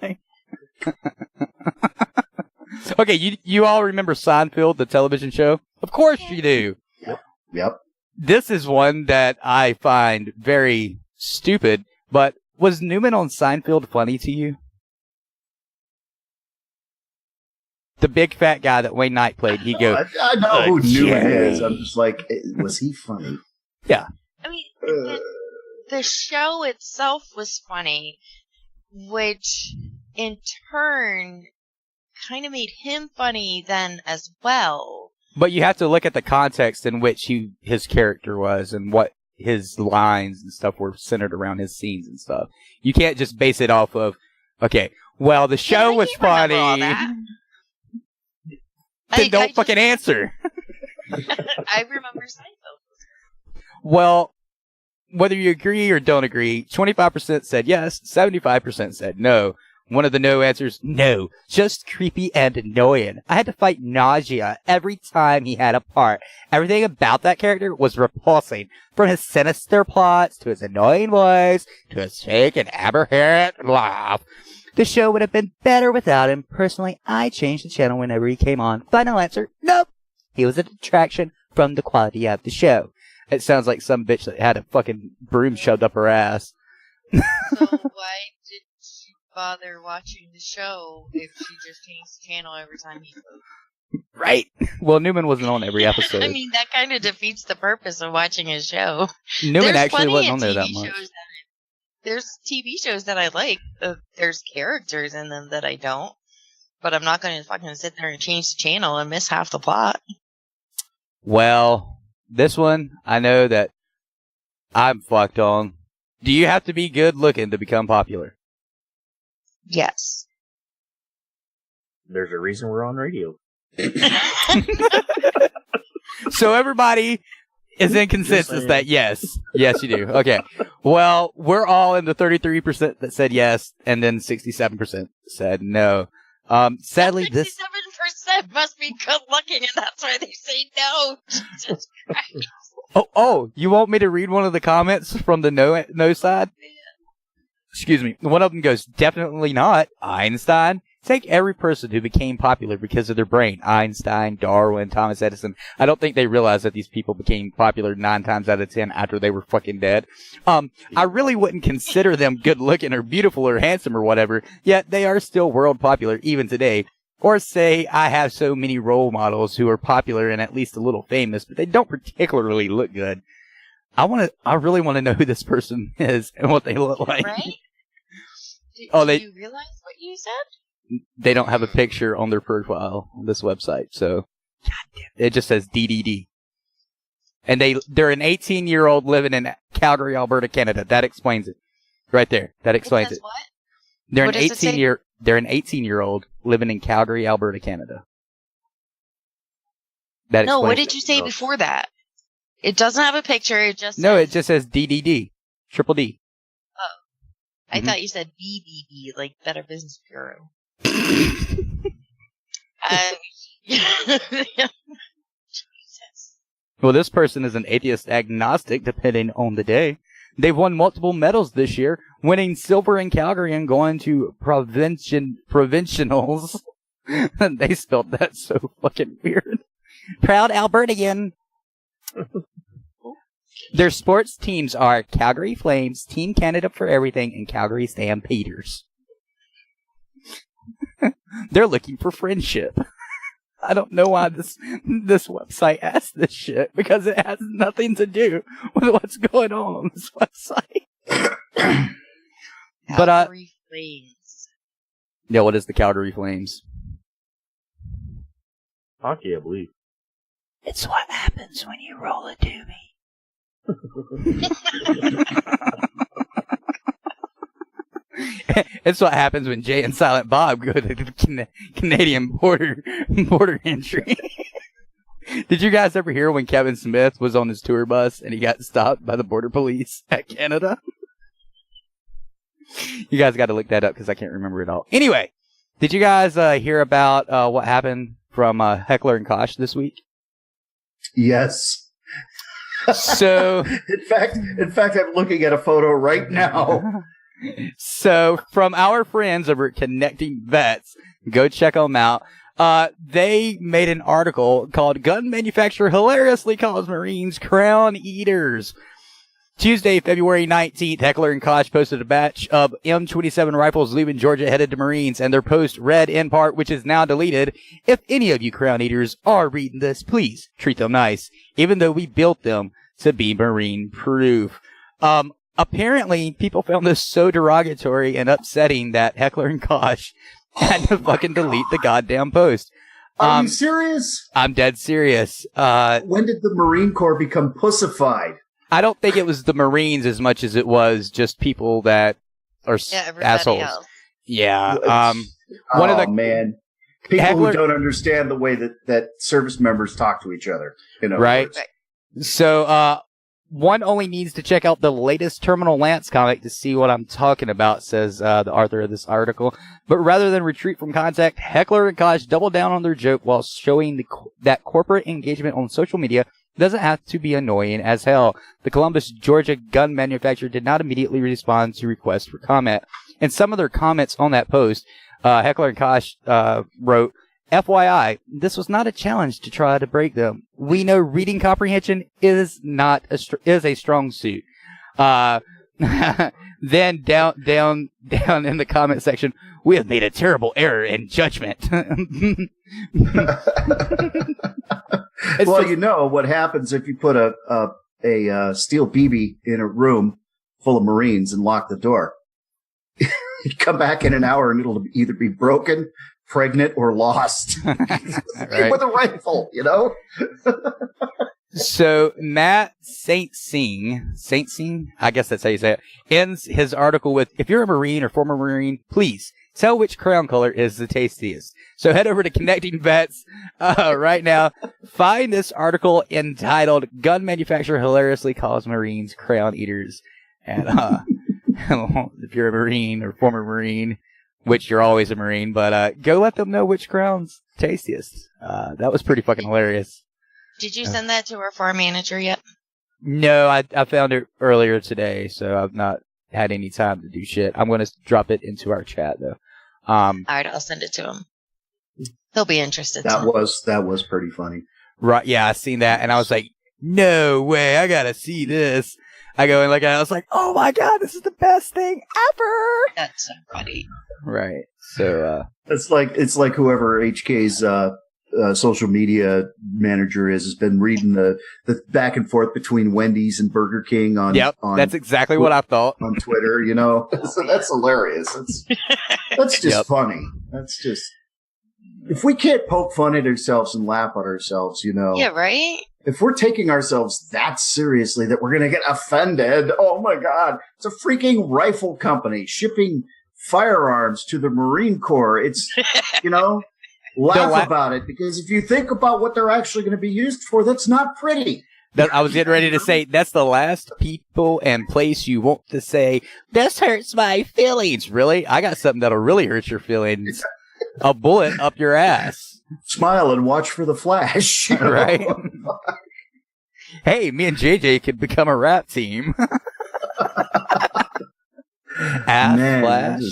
Okay, you all remember Seinfeld, the television show? Of course you do. Yep. This is one that I find very stupid, but was Newman on Seinfeld funny to you? The big fat guy that Wayne Knight played, he goes... I know who Newman is. I'm just like, was he funny? Yeah. I mean, the show itself was funny, which in turn kind of made him funny then as well. But you have to look at the context in which his character was and what his lines and stuff were centered around his scenes and stuff. You can't just base it off of, okay, well, the show was funny. Then don't fucking answer. I remember Seinfeld. Well, whether you agree or don't agree, 25% said yes, 75% said no. One of the no answers, no, just creepy and annoying. I had to fight nausea every time he had a part. Everything about that character was repulsing. From his sinister plots, to his annoying voice, to his fake and aberrant laugh. The show would have been better without him. Personally, I changed the channel whenever he came on. Final answer, nope. He was a detraction from the quality of the show. It sounds like some bitch that had a fucking broom shoved up her ass. So why did she bother watching the show if she just changed the channel every time he spoke? Right. Well, Newman wasn't on every episode. I mean, that kind of defeats the purpose of watching his show. Newman actually wasn't on there that much. There's TV shows that I like. There's characters in them that I don't. But I'm not going to fucking sit there and change the channel and miss half the plot. Well, this one, I know that I'm fucked on. Do you have to be good looking to become popular? Yes. There's a reason we're on radio. So everybody is in consensus that yes. Yes, you do. Okay. Well, we're all in the 33% that said yes, and then 67% said no. Sadly, 67% must be good looking, and that's why they say no. Jesus Christ. Oh, you want me to read one of the comments from the no side? Excuse me. One of them goes, definitely not. Einstein. Take every person who became popular because of their brain. Einstein, Darwin, Thomas Edison. I don't think they realize that these people became popular 9 times out of 10 after they were fucking dead. I really wouldn't consider them good looking or beautiful or handsome or whatever, yet they are still world popular even today. Or say I have so many role models who are popular and at least a little famous, but they don't particularly look good. I really want to know who this person is and what they look like. Right? Do you realize what you said? They don't have a picture on their profile on this website, so it just says DDD. And they're an 18-year-old living in Calgary, Alberta, Canada. That explains it. Right there. That explains it. What? They're What an does it say? They're an 18-year-old living in Calgary, Alberta, Canada. That No, what explains did it. you say before that? It doesn't have a picture. It just No, says, it just says DDD. Triple D. I thought you said BBB, like Better Business Bureau. Well, this person is an atheist agnostic, depending on the day. They've won multiple medals this year, winning silver in Calgary and going to provincials. They spelled that so fucking weird. Proud Albertian. Their sports teams are Calgary Flames, Team Canada for Everything, and Calgary Stampeders. They're looking for friendship. I don't know why this website asks this shit, because it has nothing to do with what's going on this website. Calgary Flames. Yeah, what is the Calgary Flames? Hockey, I believe. It's what happens when you roll a doobie. It's what happens when Jay and Silent Bob go to the Canadian border entry. Did you guys ever hear when Kevin Smith was on his tour bus and he got stopped by the border police at Canada? You guys got to look that up because I can't remember it all. Anyway, did you guys hear about what happened from Heckler and Koch this week? Yes. So, in fact, I'm looking at a photo right now. So, from our friends over at Connecting Vets, go check them out. They made an article called "Gun Manufacturer Hilariously Calls Marines Crown Eaters." Tuesday, February 19th, Heckler and Koch posted a batch of M27 rifles leaving Georgia headed to Marines, and their post read in part, which is now deleted: "If any of you Crown Eaters are reading this, please treat them nice, even though we built them to be Marine proof." Apparently, people found this so derogatory and upsetting that Heckler and Koch had to fucking delete the goddamn post. Are you serious? I'm dead serious. When did the Marine Corps become pussified? I don't think it was the Marines as much as it was just people that are assholes. Else. Yeah. One of the man, people who don't understand the way that service members talk to each other. Right. So, one only needs to check out the latest Terminal Lance comic to see what I'm talking about, says the author of this article. But rather than retreat from contact, Heckler and Koch doubled down on their joke while showing that corporate engagement on social media doesn't have to be annoying as hell. The Columbus, Georgia gun manufacturer did not immediately respond to requests for comment. And some of their comments on that post, Heckler and Koch wrote, "FYI, this was not a challenge to try to break them. We know reading comprehension is a strong suit." Then down in the comment section, "We have made a terrible error in judgment." Well, you know what happens if you put a steel BB in a room full of Marines and lock the door. You come back in an hour and it'll either be broken, pregnant, or lost. Right. With a rifle, So Matt Saint Sing, I guess that's how you say it, ends his article with, "If you're a Marine or former Marine, please tell which crown color is the tastiest." So head over to Connecting Vets right now. Find this article entitled "Gun Manufacturer Hilariously Calls Marines Crown Eaters." And if you're a Marine or former Marine, which you're always a Marine, but go let them know which crown's tastiest. That was pretty fucking hilarious. Did you send that to our farm manager yet? No, I found it earlier today, so I've not had any time to do shit. I'm going to drop it into our chat, though. All right, I'll send it to him. He'll be interested. That was pretty funny. Right? Yeah, I seen that, and I was like, "No way! I gotta see this." I go and look at it. I was like, "Oh my god, this is the best thing ever!" That's so funny. Right. So it's like whoever HK's social media manager has been reading the back and forth between Wendy's and Burger King on. Yep, that's exactly what I thought on Twitter. So that's hilarious. That's just funny. That's just, if we can't poke fun at ourselves and laugh at ourselves, Yeah, right. If we're taking ourselves that seriously that we're going to get offended, oh my God, it's a freaking rifle company shipping firearms to the Marine Corps. It's, laugh about it, because if you think about what they're actually going to be used for, that's not pretty. I was getting ready to say, that's the last people and place you want to say, "This hurts my feelings." Really? I got something that'll really hurt your feelings. A bullet up your ass. Smile and watch for the flash. Right? Hey, me and JJ could become a rap team. Ass flash.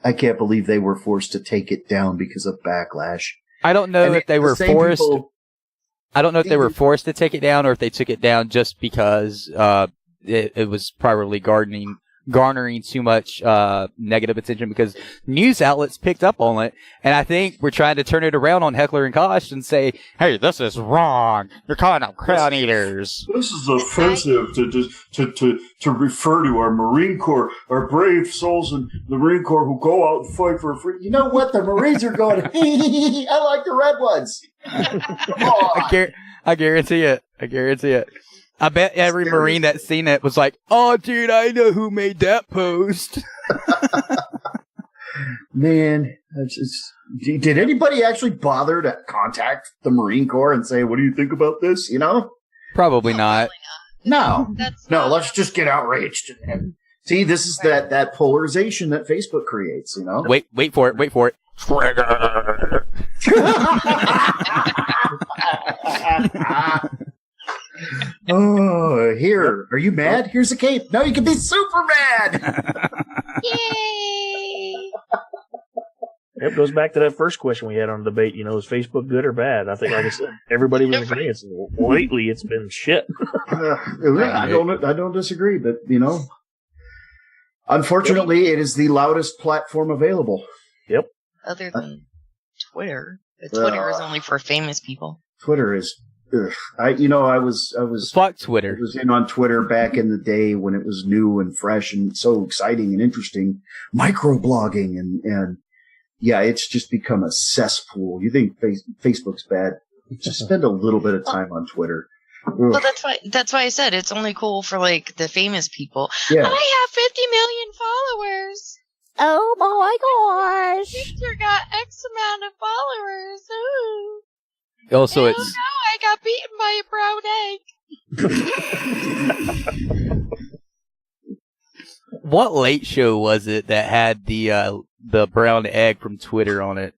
I can't believe they were forced to take it down because of backlash. I don't know if they were forced I don't know if they were forced to take it down or if they took it down just because it was probably garnering too much negative attention because news outlets picked up on it, and I think we're trying to turn it around on Heckler and Koch and say, hey, this is wrong. You're calling them crowd eaters. This is offensive to refer to our Marine Corps, our brave souls in the Marine Corps who go out and fight for free. You know what? The Marines are going, I like the red ones. I guarantee it. I bet every Marine that's seen it was like, oh, dude, I know who made that post. Man, did anybody actually bother to contact the Marine Corps and say, what do you think about this? You know? Probably not. No, let's just get outraged. And see, this is that polarization that Facebook creates, you know? Wait for it. Oh, here. Are you mad? Here's a cape. No, you can be super mad. Yay! It goes back to that first question we had on debate. You know, is Facebook good or bad? I think, like I said, everybody was agreeing. Lately, it's been shit. I don't disagree, but you know, unfortunately, it is the loudest platform available. Yep. Other than Twitter, but Twitter is only for famous people. Twitter is. I was fuck Twitter. I was in on Twitter back in the day when it was new and fresh and so exciting and interesting. Microblogging and yeah, it's just become a cesspool. You think Facebook's bad? Just spend a little bit of time on Twitter. Ugh. Well, that's why I said it's only cool for like the famous people. Yeah. I have 50 million followers. Oh my gosh. Victor got X amount of followers. Ooh. Also, I got beaten by a brown egg. What late show was it that had the brown egg from Twitter on it?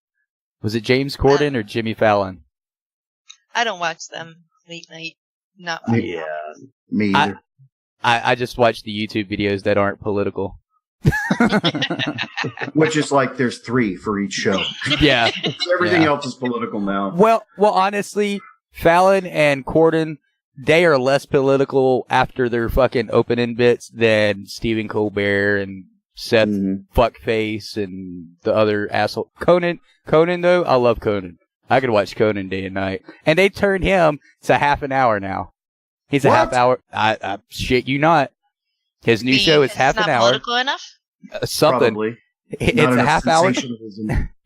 Was it James Corden or Jimmy Fallon? I don't watch them late night. Not yeah, me either. I just watch the YouTube videos that aren't political. Which is like there's 3 for each show. Yeah. Everything else is political now. Well, honestly, Fallon and Corden, they are less political after their fucking opening bits than Stephen Colbert and Seth Fuckface and the other asshole. Conan, though, I love Conan. I could watch Conan day and night. And they turned him to half an hour now. He's a half hour. I shit you not. His new show is half an hour. Political enough? Something. Probably. It's a half hour.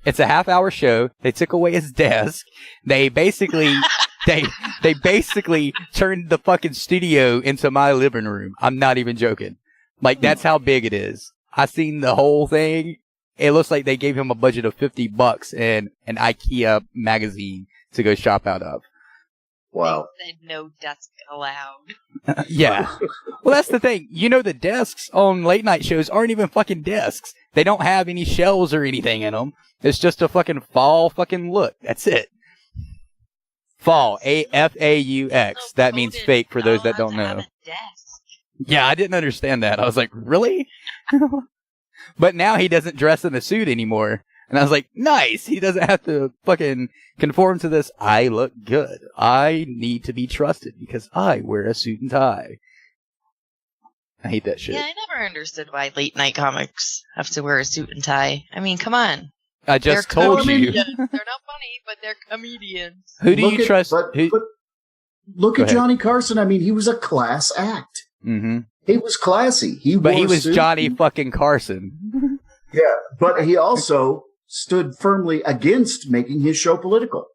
It's a half hour show. They took away his desk. They basically they basically turned the fucking studio into my living room. I'm not even joking. Like that's how big it is. I seen the whole thing. It looks like they gave him a budget of $50 and an IKEA magazine to go shop out of. Wow. They said no desk allowed. Yeah. Well, that's the thing. You know, the desks on late night shows aren't even fucking desks. They don't have any shelves or anything in them. It's just a fucking fall fucking look. That's it. Fall. AFAUX. That means fake for those that don't know. Yeah, I didn't understand that. I was like, really? But now he doesn't dress in a suit anymore. And I was like, nice. He doesn't have to fucking conform to this. I look good. I need to be trusted because I wear a suit and tie. I hate that shit. Yeah, I never understood why late night comics have to wear a suit and tie. I mean, come on. I just told you. They're not funny, but they're comedians. Who do you trust? But look at Johnny Carson. I mean, he was a class act. Mm-hmm. He was classy. He was Johnny fucking Carson. Yeah, but he also stood firmly against making his show political.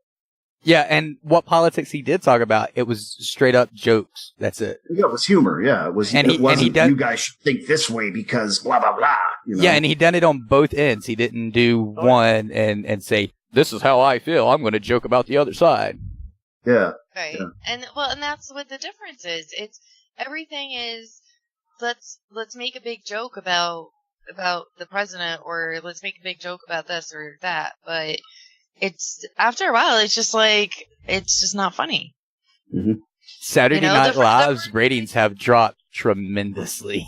Yeah, and what politics he did talk about, it was straight up jokes. That's it. Yeah, it was humor. Yeah, it was. It wasn't, you guys should think this way because blah blah blah. You know? Yeah, and he done it on both ends. He didn't do one and say, "This is how I feel. I'm going to joke about the other side." Yeah. Right. Yeah. And that's what the difference is. It's everything is let's make a big joke about the president, or let's make a big joke about this or that, but it's after a while it's just not funny. Mm-hmm. Saturday Night Live's ratings have dropped tremendously.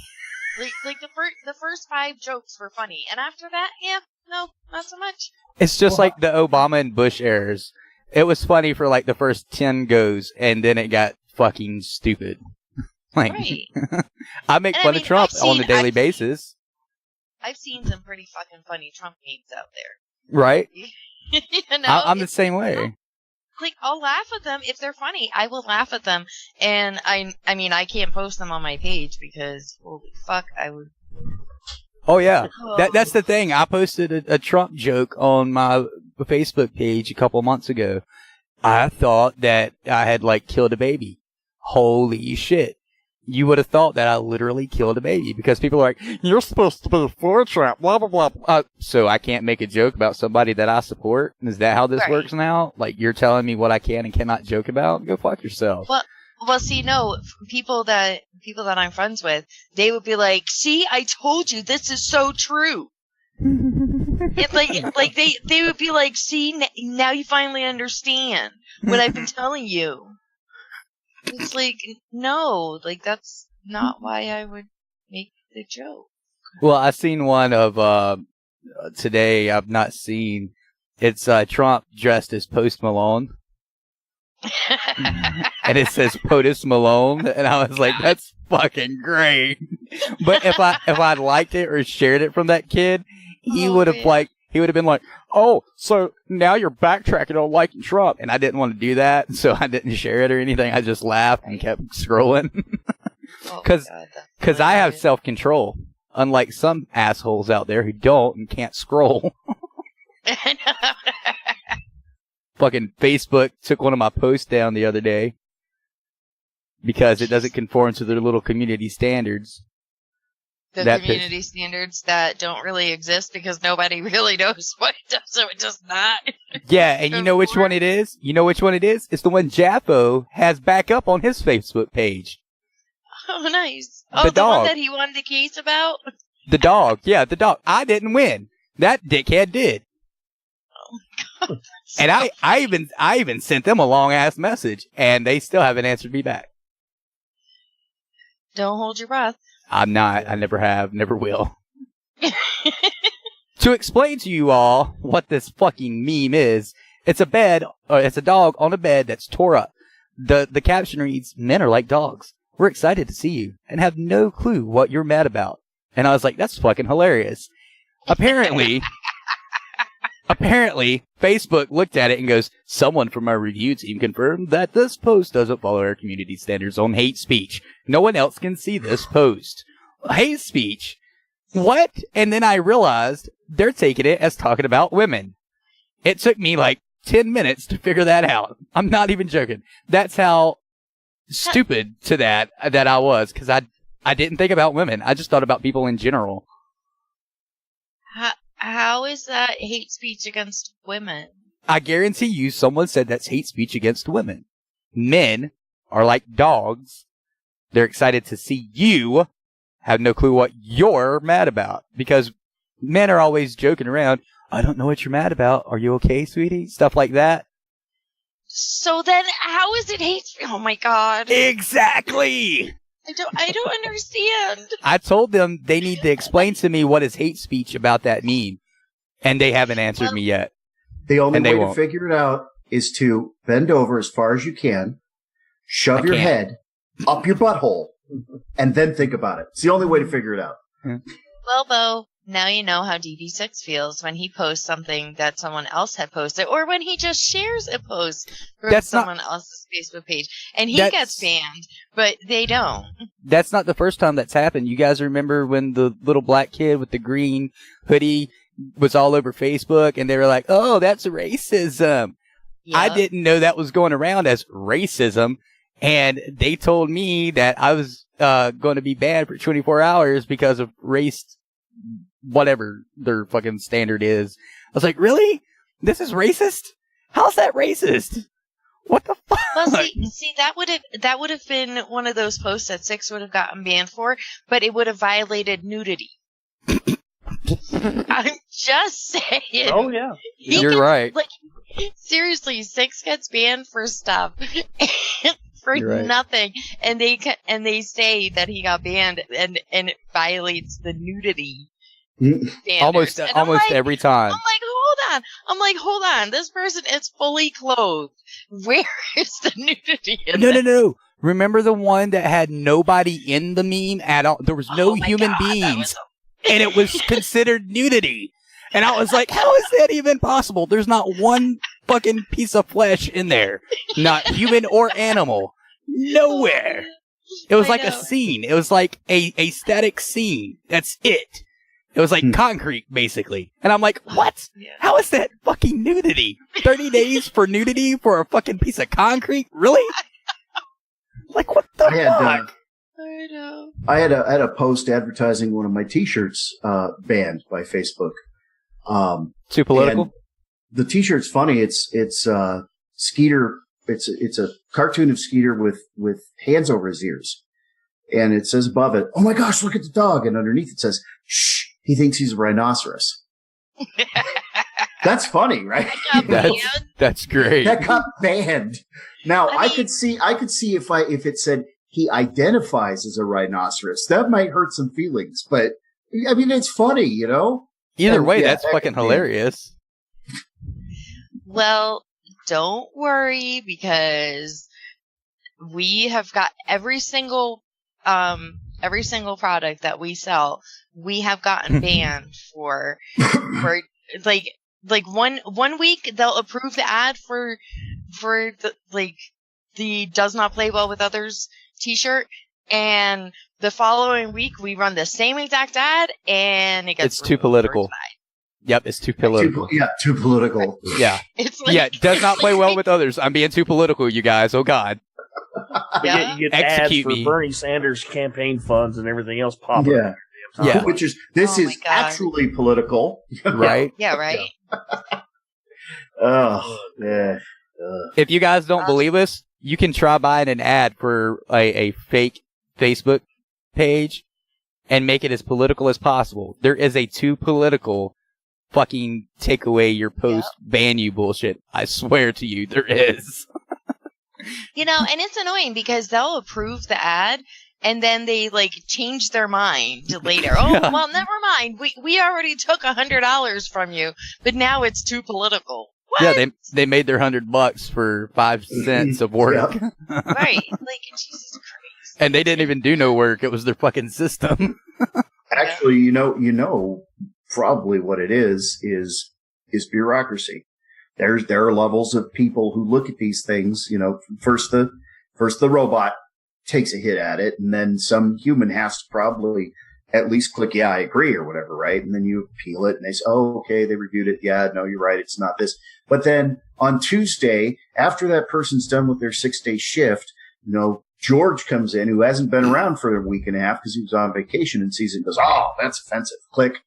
Like the first 5 jokes were funny, and after that, yeah, no, not so much. It's just like the Obama and Bush eras. It was funny for like the first 10 goes, and then it got fucking stupid. Like, Right. I make fun of Trump on a daily basis. I've seen some pretty fucking funny Trump memes out there. Right? You know, I'm the same way. Like, I'll laugh at them if they're funny. I will laugh at them, and I mean, I can't post them on my page because holy fuck, I would. Oh yeah, that's the thing. I posted a Trump joke on my Facebook page a couple months ago. I thought that I had like killed a baby. Holy shit. You would have thought that I literally killed a baby because people are like, you're supposed to be for Trump, blah, blah, blah. So I can't make a joke about somebody that I support? Is that how this works now? Like, you're telling me what I can and cannot joke about? Go fuck yourself. Well, see, no, people that I'm friends with, they would be like, see, I told you, this is so true. It's like they would be like, see, now you finally understand what I've been telling you. It's like, no, like, that's not why I would make the joke. Well, I seen one of, today I've not seen. It's, Trump dressed as Post Malone. And it says POTUS Malone. And I was like, that's fucking great. But if I'd liked it or shared it from that kid, he would have been like, oh, so now you're backtracking on liking Trump. And I didn't want to do that, so I didn't share it or anything. I just laughed and kept scrolling. Because I have self-control, unlike some assholes out there who don't and can't scroll. Fucking Facebook took one of my posts down the other day because it doesn't conform to their little community standards. The community standards that don't really exist because nobody really knows what it does, so it does not. Yeah, and you know which one it is? You know which one it is? It's the one Jaffo has back up on his Facebook page. Oh, nice. Oh, the one that he won the case about? The dog. Yeah, the dog. I didn't win. That dickhead did. Oh, my God. And I even sent them a long-ass message, and they still haven't answered me back. Don't hold your breath. I'm not. I never have. Never will. To explain to you all what this fucking meme is, it's a dog on a bed that's tore up. The caption reads, "Men are like dogs. We're excited to see you and have no clue what you're mad about." And I was like, that's fucking hilarious. Apparently, Facebook looked at it and goes, someone from our review team confirmed that this post doesn't follow our community standards on hate speech. No one else can see this post. Hate speech? What? And then I realized they're taking it as talking about women. It took me like 10 minutes to figure that out. I'm not even joking. That's how stupid to that I was, because I didn't think about women. I just thought about people in general. How is that hate speech against women? I guarantee you someone said that's hate speech against women. Men are like dogs. They're excited to see you have no clue what you're mad about. Because men are always joking around. I don't know what you're mad about. Are you okay, sweetie? Stuff like that. So then how is it hate speech? Oh my God. Exactly. I don't understand. I told them they need to explain to me what is hate speech about that meme. And they haven't answered me yet. The only way to figure it out is to bend over as far as you can, shove your head up your butthole, and then think about it. It's the only way to figure it out. Well, Bo, now you know how DD6 feels when he posts something that someone else had posted, or when he just shares a post from someone else's Facebook page, and he gets banned, but they don't. That's not the first time that's happened. You guys remember when the little black kid with the green hoodie was all over Facebook, and they were like, oh, that's racism. Yep. I didn't know that was going around as racism, and they told me that I was going to be banned for 24 hours because of race, whatever their fucking standard is. I was like, really? This is racist? How's that racist? What the fuck? Well, see, that would have been one of those posts that Six would have gotten banned for, but it would have violated nudity. I'm just saying. Oh yeah, you're right. Like, seriously, Six gets banned for stuff for nothing, and they say that he got banned, and it violates the nudity standards. Almost every time. I'm like, hold on. I'm like, hold on. This person is fully clothed. Where is the nudity in this? No. Remember the one that had nobody in the meme at all? There was no human beings, and it was considered nudity. And I was like, how is that even possible? There's not one fucking piece of flesh in there. Not human or animal. Nowhere. It was like a scene. It was like a static scene. That's it. It was like concrete, basically. And I'm like, what? How is that fucking nudity? 30 days for nudity for a fucking piece of concrete? Really? Like, what the fuck? I know. I had a post advertising one of my T-shirts banned by Facebook. Too political? The T-shirt's funny. It's Skeeter. It's a cartoon of Skeeter with hands over his ears, and it says above it, "Oh my gosh, look at the dog!" And underneath it says, "Shh, he thinks he's a rhinoceros." That's funny, right? That's great. That got banned. Now I could see if it said he identifies as a rhinoceros, that might hurt some feelings. But I mean, it's funny, you know. Either way, that's fucking hilarious. Well, don't worry, because we have got every single product that we sell, we have gotten banned for like one week they'll approve the ad for the does not play well with others t-shirt, and the following week we run the same exact ad and it's too political. Yep, it's too political. Too political. Yeah. It's like, yeah, does not play well with others. I'm being too political, you guys. Oh, God. But yet you get Execute ads me. for Bernie Sanders campaign funds and everything else popping up. Yeah. Which is, this is actually political. Right? Yeah, right. Oh, yeah. If you guys don't believe us, you can try buying an ad for a fake Facebook page and make it as political as possible. There is a too political fucking take away your post, ban you bullshit. I swear to you, there is. You know, and it's annoying because they'll approve the ad and then they change their mind later. Oh, well, never mind. We already took $100 from you, but now it's too political. What? Yeah, they made their $100 for 5 cents of work. Right. Jesus Christ. And they didn't even do no work. It was their fucking system. Actually, you know, probably what it is bureaucracy. There are levels of people who look at these things, you know, first the robot takes a hit at it, and then some human has to probably at least click, yeah, I agree, or whatever, right? And then you appeal it, and they say, oh, okay, they reviewed it. Yeah, no, you're right, it's not this. But then on Tuesday, after that person's done with their 6-day shift, you know, George comes in, who hasn't been around for a week and a half because he was on vacation, and sees it and goes, oh, that's offensive. Click.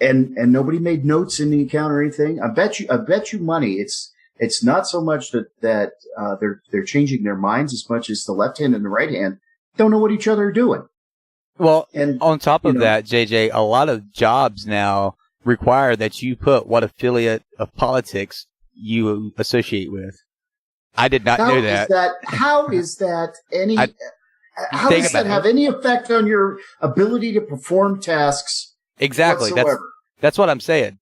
And nobody made notes in the account or anything. I bet you money. It's not so much that they're changing their minds as much as the left hand and the right hand don't know what each other are doing. Well, and on top of that, JJ, a lot of jobs now require that you put what affiliate of politics you associate with. I did not know that. How is that any? How does that have any effect on your ability to perform tasks? Exactly. That's what I'm saying.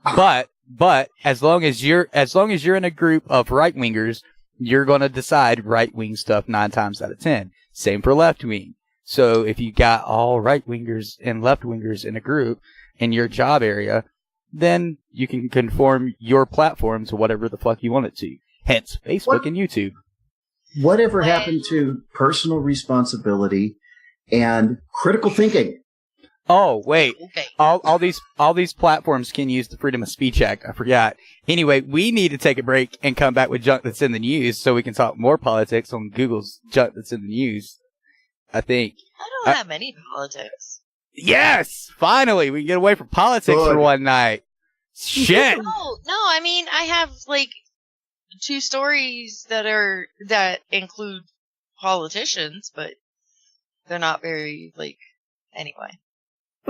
But as long as you're in a group of right wingers, you're gonna decide right wing stuff 9 times out of 10. Same for left wing. So if you got all right wingers and left wingers in a group in your job area, then you can conform your platform to whatever the fuck you want it to. Hence Facebook and YouTube. Whatever happened to personal responsibility and critical thinking? Oh, wait. Okay. All these platforms can use the Freedom of Speech Act. I forgot. Anyway, we need to take a break and come back with Junk That's in the News so we can talk more politics on Google's Junk That's in the News. I think. I don't have any politics. Yes! Finally, we can get away from politics for one night. Shit! No, I mean, I have 2 stories that include politicians, but they're not very, anyway.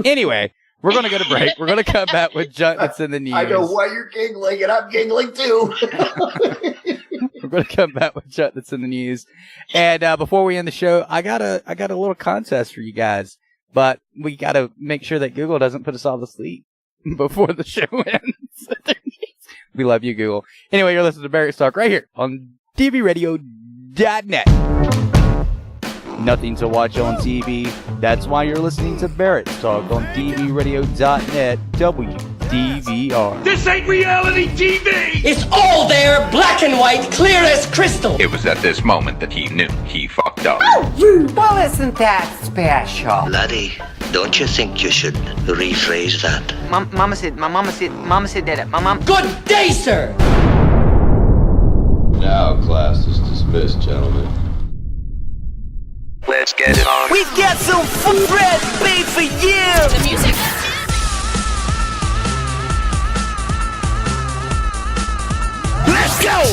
Anyway, we're going to go to break. We're going to come back with Junk That's in the News. I know why you're giggling, and I'm giggling too. We're going to come back with Junk That's in the News. And before we end the show, I got a little contest for you guys. But we got to make sure that Google doesn't put us all to sleep. before the show ends. We love you, Google. Anyway, you're listening to Barracks Talk right here on dbradio.net. Nothing to watch on TV. That's why you're listening to Barracks Talk on dbradio.net, WDVR. This ain't reality TV! It's all there, black and white, clear as crystal. It was at this moment that he knew he fucked up. Oh, rude. Well, isn't that special? Laddie, don't you think you should rephrase that? Mama said that. Mama. Good day, sir. Now class is dismissed, gentlemen. Let's get it on. We've got some food bread made for you. The music. Let's go!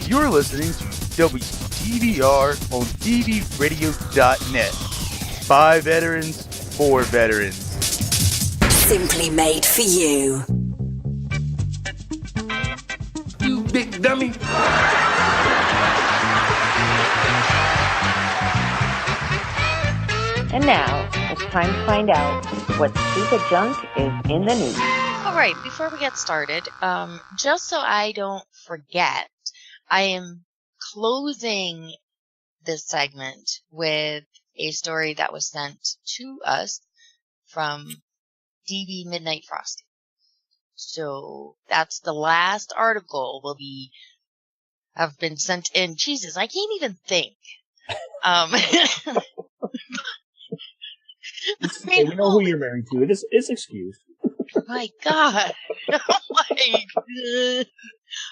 You're listening to WDVR on dbradio.net. By veterans, for veterans. Simply made for you. You big dummy. And now, it's time to find out what stupid junk is in the news. All right, before we get started, just so I don't forget, I am closing this segment with a story that was sent to us from DB Midnight Frosty. So that's the last article have been sent in. Jesus, I can't even think. We know who you're married to. It's excused. My God.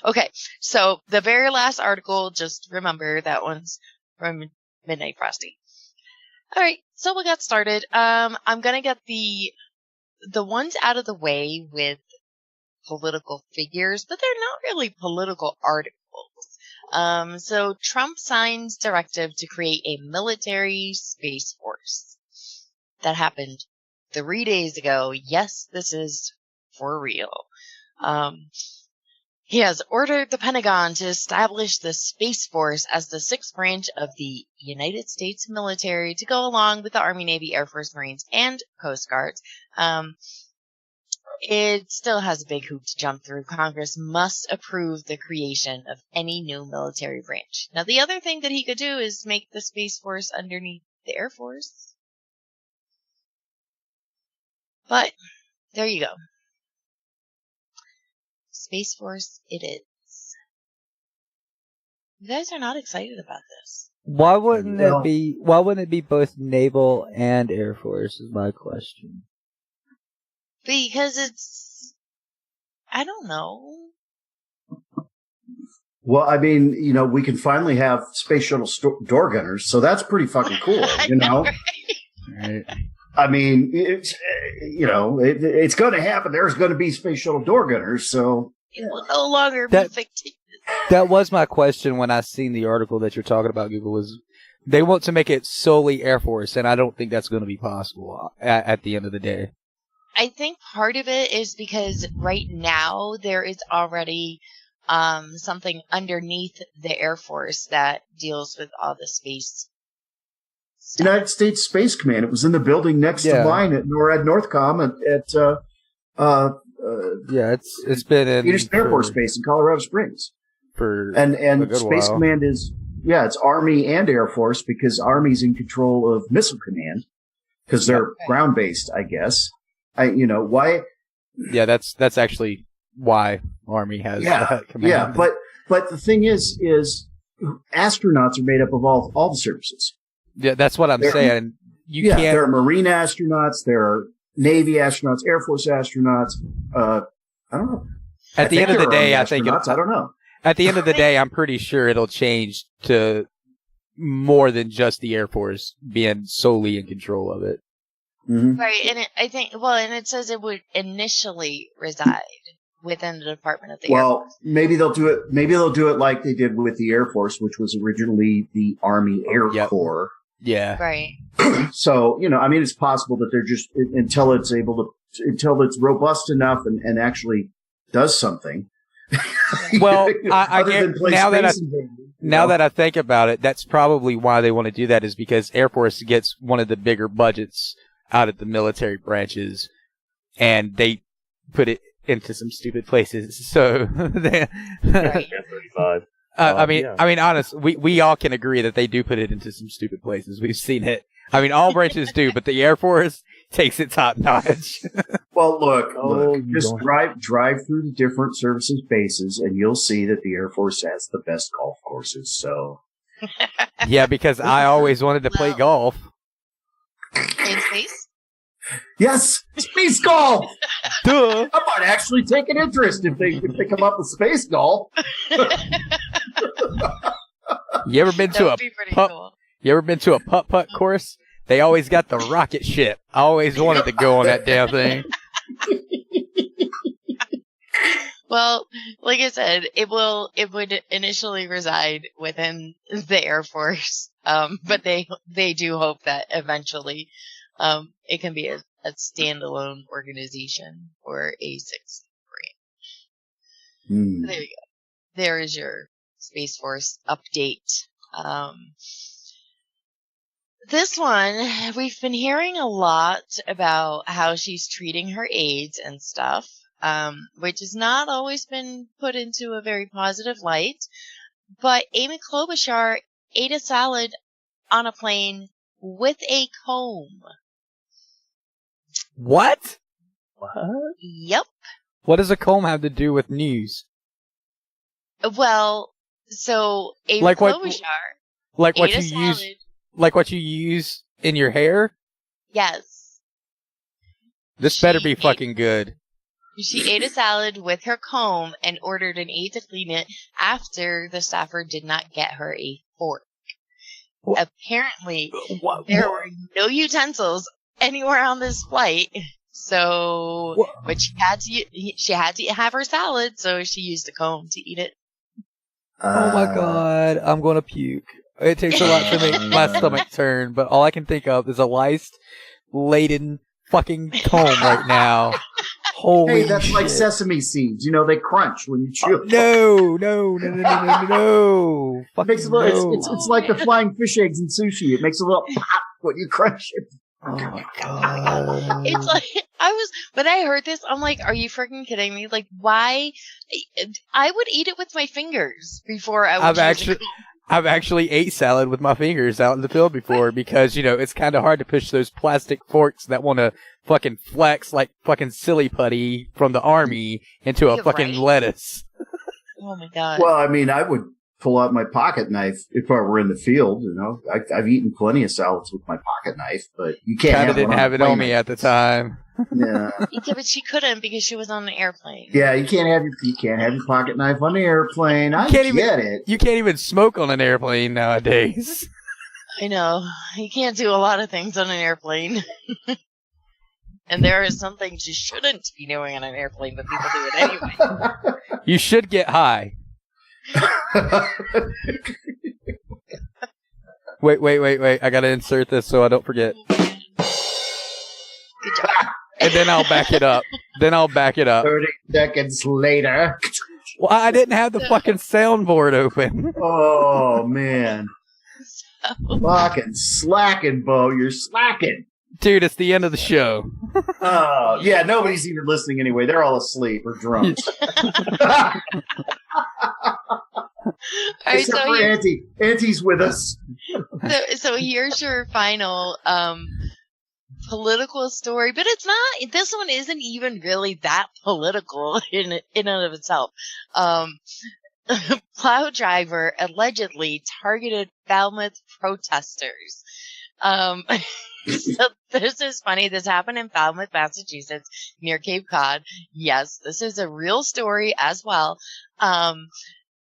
Okay, so the very last article, just remember that one's from Midnight Frosty. All right, so we got started. I'm gonna get the ones out of the way with political figures, but they're not really political articles. So Trump signs directive to create a military space force. That happened 3 days ago. Yes, this is for real. He has ordered the Pentagon to establish the Space Force as the sixth branch of the United States military to go along with the Army, Navy, Air Force, Marines, and Coast Guards. It still has a big hoop to jump through. Congress must approve the creation of any new military branch. Now, the other thing that he could do is make the Space Force underneath the Air Force. But, there you go. Space Force it is. You guys are not excited about this. Why wouldn't it be both naval and Air Force is my question. Because it's, I don't know. Well, I mean, we can finally have space shuttle door gunners, so that's pretty fucking cool, Right. I mean, it's going to happen. There's going to be space shuttle door gunners, so it will no longer be fictitious. That was my question when I seen the article that you're talking about, Google, was they want to make it solely Air Force, and I don't think that's going to be possible at the end of the day. I think part of it is because right now there is already something underneath the Air Force that deals with all the space stuff. United States Space Command. It was in the building next to mine at NORAD Northcom it's been in Peterson Air Force Base in Colorado Springs. And Space Command is it's Army and Air Force because Army's in control of Missile Command because they're ground based, I guess. Why? Yeah, that's actually why Army has that command. Yeah, but the thing is astronauts are made up of all the services. Yeah, that's what I'm saying. You can't. There are Marine astronauts, there are Navy astronauts, Air Force astronauts. I don't know. At the end of the day, I think I don't know. At the end of the day, I'm pretty sure it'll change to more than just the Air Force being solely in control of it. Mm-hmm. Right, and and it says it would initially reside within the Department of the Air Force. Maybe they'll do it. Maybe they'll do it like they did with the Air Force, which was originally the Army Air Corps. Yeah. Right. So it's possible that they're just until it's robust enough and actually does something. Well, now that I think about it, that's probably why they want to do that is because Air Force gets one of the bigger budgets out of the military branches, and they put it into some stupid places. So, they, Right. 35. I mean, honest, we all can agree that they do put it into some stupid places. We've seen it. I mean, all branches do, but the Air Force takes it top notch. Well, look, just drive through the different services bases, and you'll see that the Air Force has the best golf courses. So, yeah, because I always wanted to play golf. In space? Yes, space golf. Duh. I might actually take an interest if they come up with space golf. You ever been to a cool. You ever been to a putt-putt course? They always got the rocket ship. I always wanted to go on that damn thing. Well, like I said, it would initially reside within the Air Force, but they do hope that eventually it can be a standalone organization for A6 branch. There you go. There is your Space Force update. This one, we've been hearing a lot about how she's treating her aides and stuff, which has not always been put into a very positive light. But Amy Klobuchar ate a salad on a plane with a comb. What? Yep. What does a comb have to do with news? Well, so Amy Like what- Klobuchar Like what ate a you salad. use? Like what you use in your hair? Yes. This better be fucking good. She ate a salad with her comb and ordered an aide to clean it after the staffer did not get her a fork. Apparently, there were no utensils anywhere on this flight. So, but she had to have her salad, so she used a comb to eat it. Oh my god, I'm gonna puke. It takes a lot to make my stomach turn, but all I can think of is a lice-laden fucking comb right now. Holy Hey, that's shit. like sesame seeds. You know, they crunch when you chew. No. It makes a little, it's like the flying fish eggs in sushi. It makes a little pop when you crunch it. Oh my god. It's like, when I heard this, I'm like, are you freaking kidding me? Like, why? I would eat it with my fingers before I would I've actually ate salad with my fingers out in the field before because, you know, it's kind of hard to push those plastic forks that want to fucking flex like fucking silly putty from the army into a fucking lettuce. Oh my god. Well, I mean, I would pull out my pocket knife if I were in the field. You know, I've eaten plenty of salads with my pocket knife, but you can't. Kind of didn't have it on me at the time. Yeah. Yeah, but she couldn't because she was on an airplane. Yeah, you can't have your pocket knife on the airplane. I get it. You can't even smoke on an airplane nowadays. I know. You can't do a lot of things on an airplane. And there are some things you shouldn't be doing on an airplane, but people do it anyway. You should get high. Wait. I gotta insert this so I don't forget. Good job. And then I'll back it up. 30 seconds later. Well, I didn't have the fucking soundboard open. Oh, man. Fucking slacking, Bo. You're slacking. Dude, it's the end of the show. Oh, yeah, nobody's even listening anyway. They're all asleep or drunk. Except for Auntie. Auntie's with us. So here's your final political story, but it's not. This one isn't even really that political in and of itself. Plow driver allegedly targeted Falmouth protesters. So this is funny. This happened in Falmouth, Massachusetts, near Cape Cod. Yes, this is a real story as well.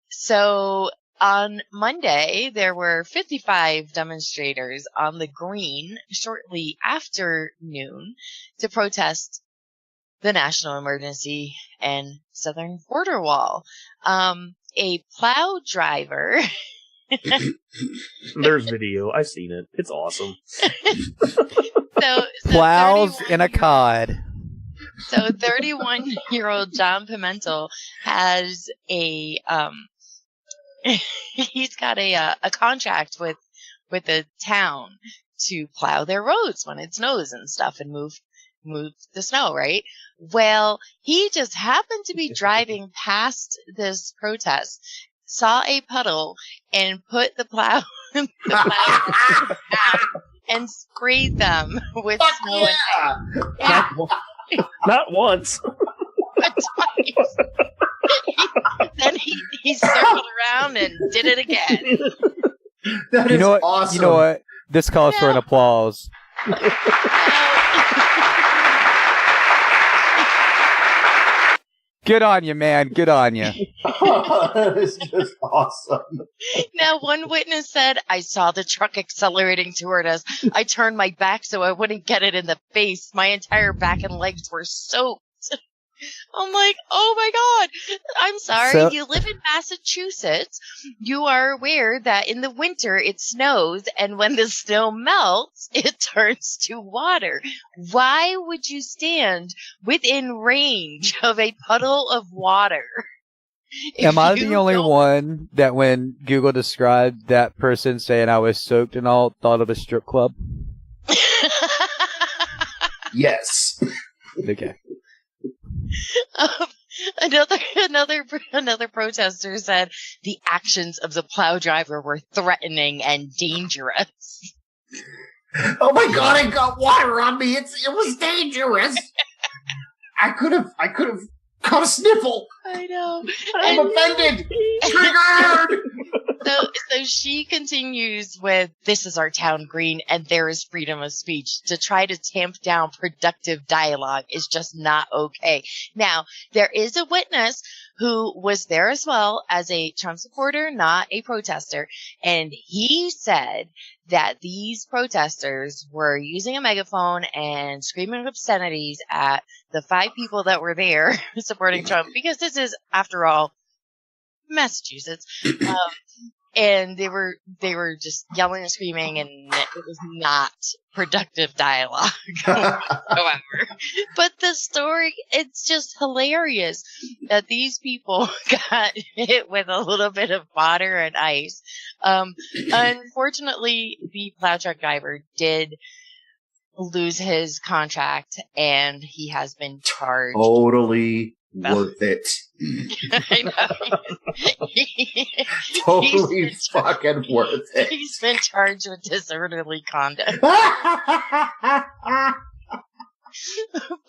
So on Monday, there were 55 demonstrators on the green shortly after noon to protest the national emergency and southern border wall. A plow driver. There's video. I've seen it. It's awesome. So Plows in a cod. So 31-year-old John Pimentel has a he's got a contract with the town to plow their roads when it snows and stuff and move move the snow, right? Well, he just happened to be driving past this protest, saw a puddle, and put the plow, the plow and sprayed them with snow and Not once. but twice. Then he circled around and did it again. That You is know what? awesome. You know what? This calls for an applause. Good on you, man. Good on you. That is just awesome. Now, one witness said, I saw the truck accelerating toward us. I turned my back so I wouldn't get it in the face. My entire back and legs were soaked. I'm like, oh my God. I'm sorry. So- You live in Massachusetts. You are aware that in the winter it snows, and when the snow melts, it turns to water. Why would you stand within range of a puddle of water? Am I If the you only don't- one that when Google described that person saying I was soaked and all thought of a strip club? Yes. Okay. Another protester said the actions of the plow driver were threatening and dangerous. Oh my God! I got water on me. It was dangerous. I could have caught a sniffle. I know. I'm offended. Triggered. So she continues with, this is our town green and there is freedom of speech. To try to tamp down productive dialogue is just not okay. Now, there is a witness who was there as well as a Trump supporter, not a protester. And he said that these protesters were using a megaphone and screaming obscenities at the 5 people that were there supporting Trump, because this is, after all, Massachusetts. And they were just yelling and screaming, and it was not productive dialogue whatsoever. But the story, it's just hilarious that these people got hit with a little bit of water and ice. Unfortunately, the plow truck driver did lose his contract, and he has been charged. Totally worth it. I know. Totally fucking worth it. He's been charged with disorderly conduct.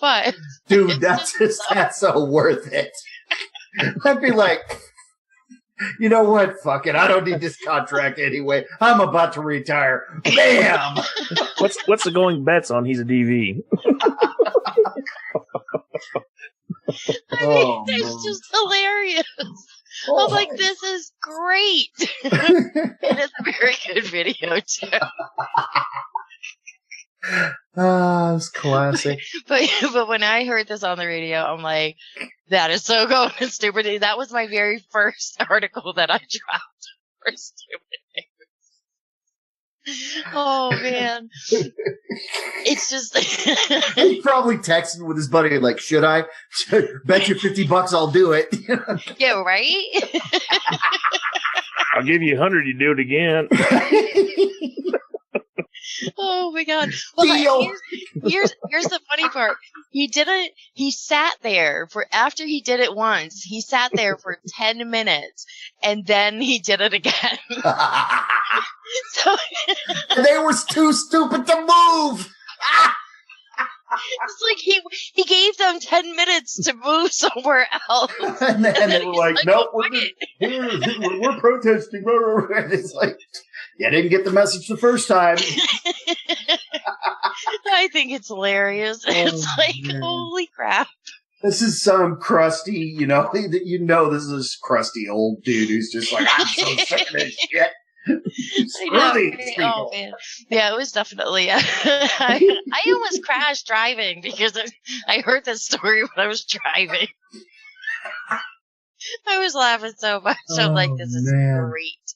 But Dude, that's so worth it. I'd be like, you know what? Fuck it. I don't need this contract anyway. I'm about to retire. Bam! What's the going bets on he's a DV? I mean, it's just hilarious. I'm like, this is great. It is a very good video, too. It's classic. But when I heard this on the radio, I'm like, that is so going and stupid. That was my very first article that I dropped for stupid news. Oh, man. It's just... He's probably texting with his buddy, like, should I? Bet you $50 I'll do it. Yeah, right? I'll give you 100, you do it again. Oh my God. Well, here's the funny part. He sat there after he did it once, he sat there for 10 minutes and then he did it again. So they were too stupid to move. It's like he gave them 10 minutes to move somewhere else. And then they were like, nope, we're protesting. And it's like, you didn't get the message the first time. I think it's hilarious. It's like, man. holy crap. This is some crusty, this is this crusty old dude who's just like, I'm so sick of this shit. Oh man, yeah, it was definitely. I almost crashed driving because I heard that story when I was driving. I was laughing so much. I'm like, this is great,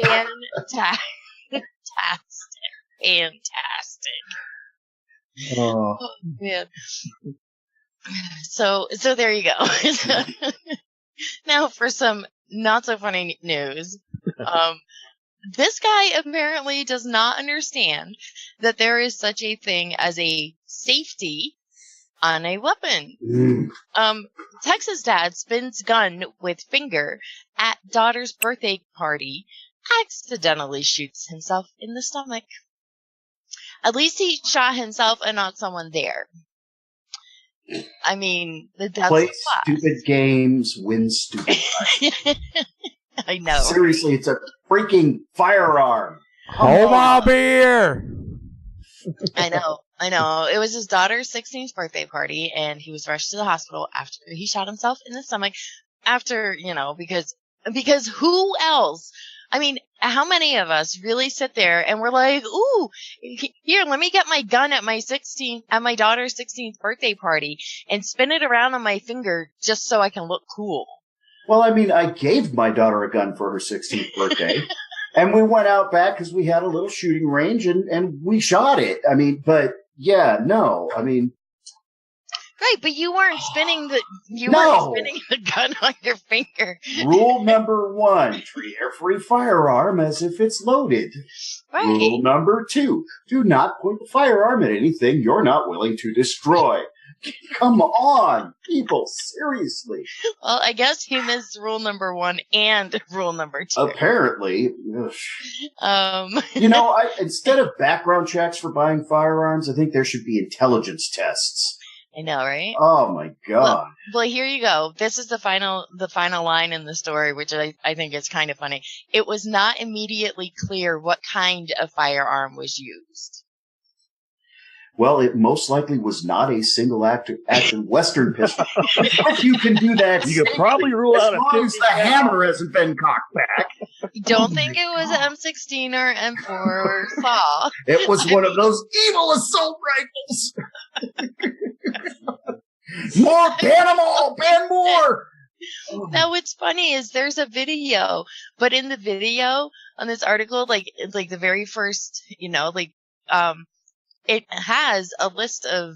fantastic. Oh man. So there you go. Now for some not so funny news. This guy apparently does not understand that there is such a thing as a safety on a weapon. Texas dad spins gun with finger at daughter's birthday party, accidentally shoots himself in the stomach. At least he shot himself and not someone there. I mean, that's Play stupid games, win stupid. I know. Seriously, it's a freaking firearm. Hold my beer. I know. It was his daughter's 16th birthday party, and he was rushed to the hospital after he shot himself in the stomach. After, because who else? I mean, how many of us really sit there and we're like, ooh, here, let me get my gun at my daughter's 16th birthday party and spin it around on my finger just so I can look cool. Well, I mean, I gave my daughter a gun for her 16th birthday, and we went out back because we had a little shooting range, and we shot it. I mean, but yeah, no, I mean. Right, but you weren't spinning the gun on your finger. Rule number 1, treat every firearm as if it's loaded. Right. Rule number 2, do not point the firearm at anything you're not willing to destroy. Come on, people, seriously. Well, I guess he missed rule number 1 and rule number 2. Apparently. Instead of background checks for buying firearms, I think there should be intelligence tests. I know, right? Oh my God. Well, here you go. This is the final line in the story, which I think is kind of funny. It was not immediately clear what kind of firearm was used. Well, it most likely was not a single action Western pistol. If you can do that, you could probably rule out as long as the hammer hasn't been cocked back. Don't think it was M16 or M4 or SAW. It was one of those evil assault rifles. More, ban them all, ban more. Now, what's funny is there's a video, but in the video on this article, like the very first, it has a list of,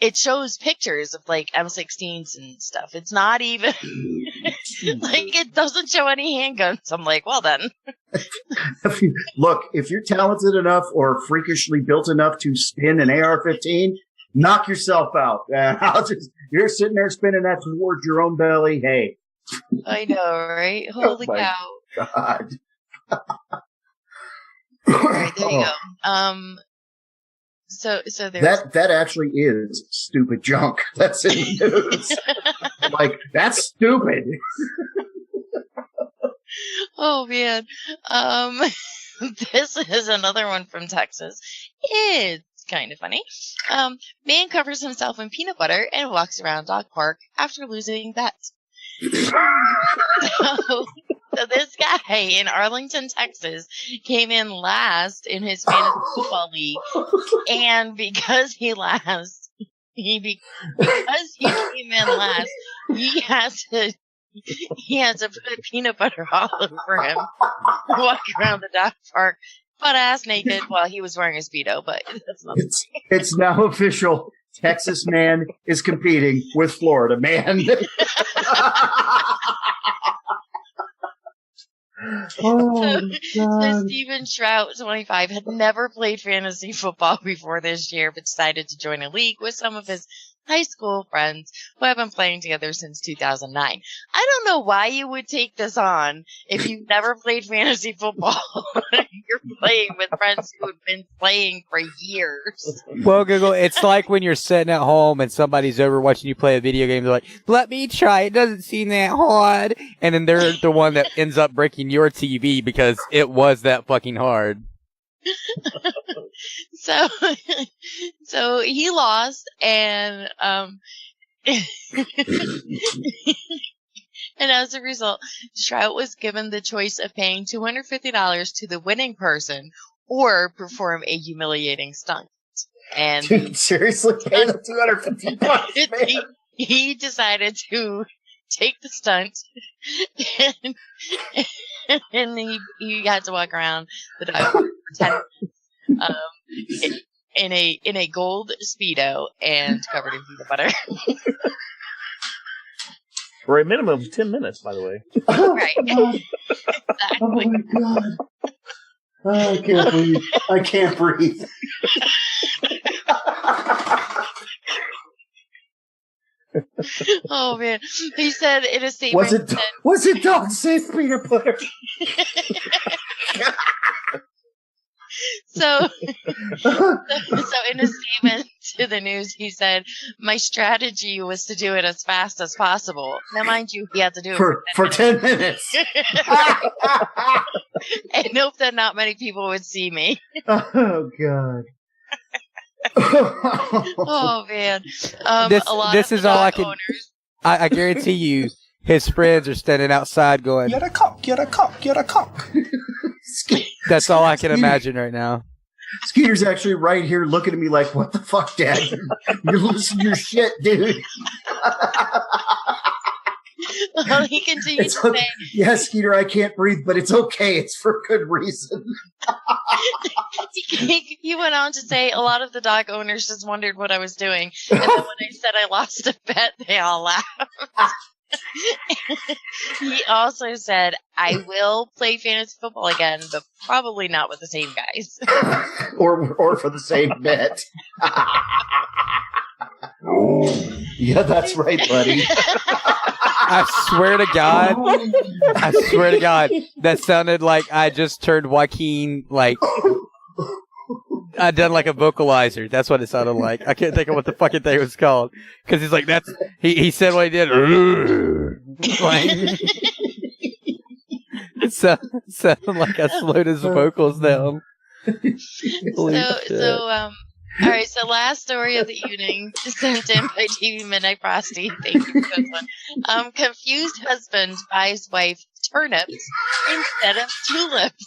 it shows pictures of, M16s and stuff. It's not even, it doesn't show any handguns. I'm like, well then. Look, if you're talented enough or freakishly built enough to spin an AR-15, knock yourself out. You're sitting there spinning that towards your own belly. Hey. I know, right? Holy cow. God. All right, there you go. So there's that actually is stupid junk. That's in the news. That's stupid. Oh man. This is another one from Texas. It's kind of funny. Man covers himself in peanut butter and walks around dog park after losing bet. So this guy in Arlington, Texas, came in last in his fantasy football league, and because he came in last, he has to put peanut butter all over him, walk around the dog park, butt ass naked. Well, he was wearing a Speedo, but that's not. It's now official. Texas man is competing with Florida man. So Stephen Trout, 25, had never played fantasy football before this year, but decided to join a league with some of his high school friends who have been playing together since 2009. I don't know why you would take this on if you've never played fantasy football. You're playing with friends who have been playing for years. Well, Google, it's like when you're sitting at home and somebody's over watching you play a video game. They're like, let me try. It doesn't seem that hard. And then they're the one that ends up breaking your TV because it was that fucking hard. So he lost, and and as a result, Trout was given the choice of paying $250 to the winning person or perform a humiliating stunt. And dude, seriously, pay the $250. He decided to take the stunt, and he had to walk around the dog for 10 in a gold Speedo and covered in peanut butter. For a minimum of 10 minutes, by the way. Right. Exactly. Oh my God. I can't breathe. Oh man, he said in a statement. Was it dog safe peanut butter? So in a statement to the news, he said, "My strategy was to do it as fast as possible." Now, mind you, he had to do it for 10 minutes. And hope that not many people would see me. Oh God. Oh man. This is all I can. I guarantee you, his friends are standing outside going, Get a cock, get a cock, get a cock. That's all I can imagine right now. Skeeter's actually right here looking at me like, what the fuck, Dad? You're losing your shit, dude. Well, he continued to say, yes, Skeeter, I can't breathe, but it's okay. It's for good reason. he went on to say, a lot of the dog owners just wondered what I was doing. And then when I said I lost a bet, they all laughed. He also said, I will play fantasy football again, but probably not with the same guys. or for the same bet. Yeah, that's right, buddy. I swear to God, that sounded like I just turned Joaquin, like, I done like a vocalizer. That's what it sounded like. I can't think of what the fucking thing was called. Because he's like, he said what he did. Like, it sounded like I slowed his vocals down. All right, so last story of the evening, sent in by TV Midnight Frosty. Thank you for this one. Confused husband buys wife turnips instead of tulips.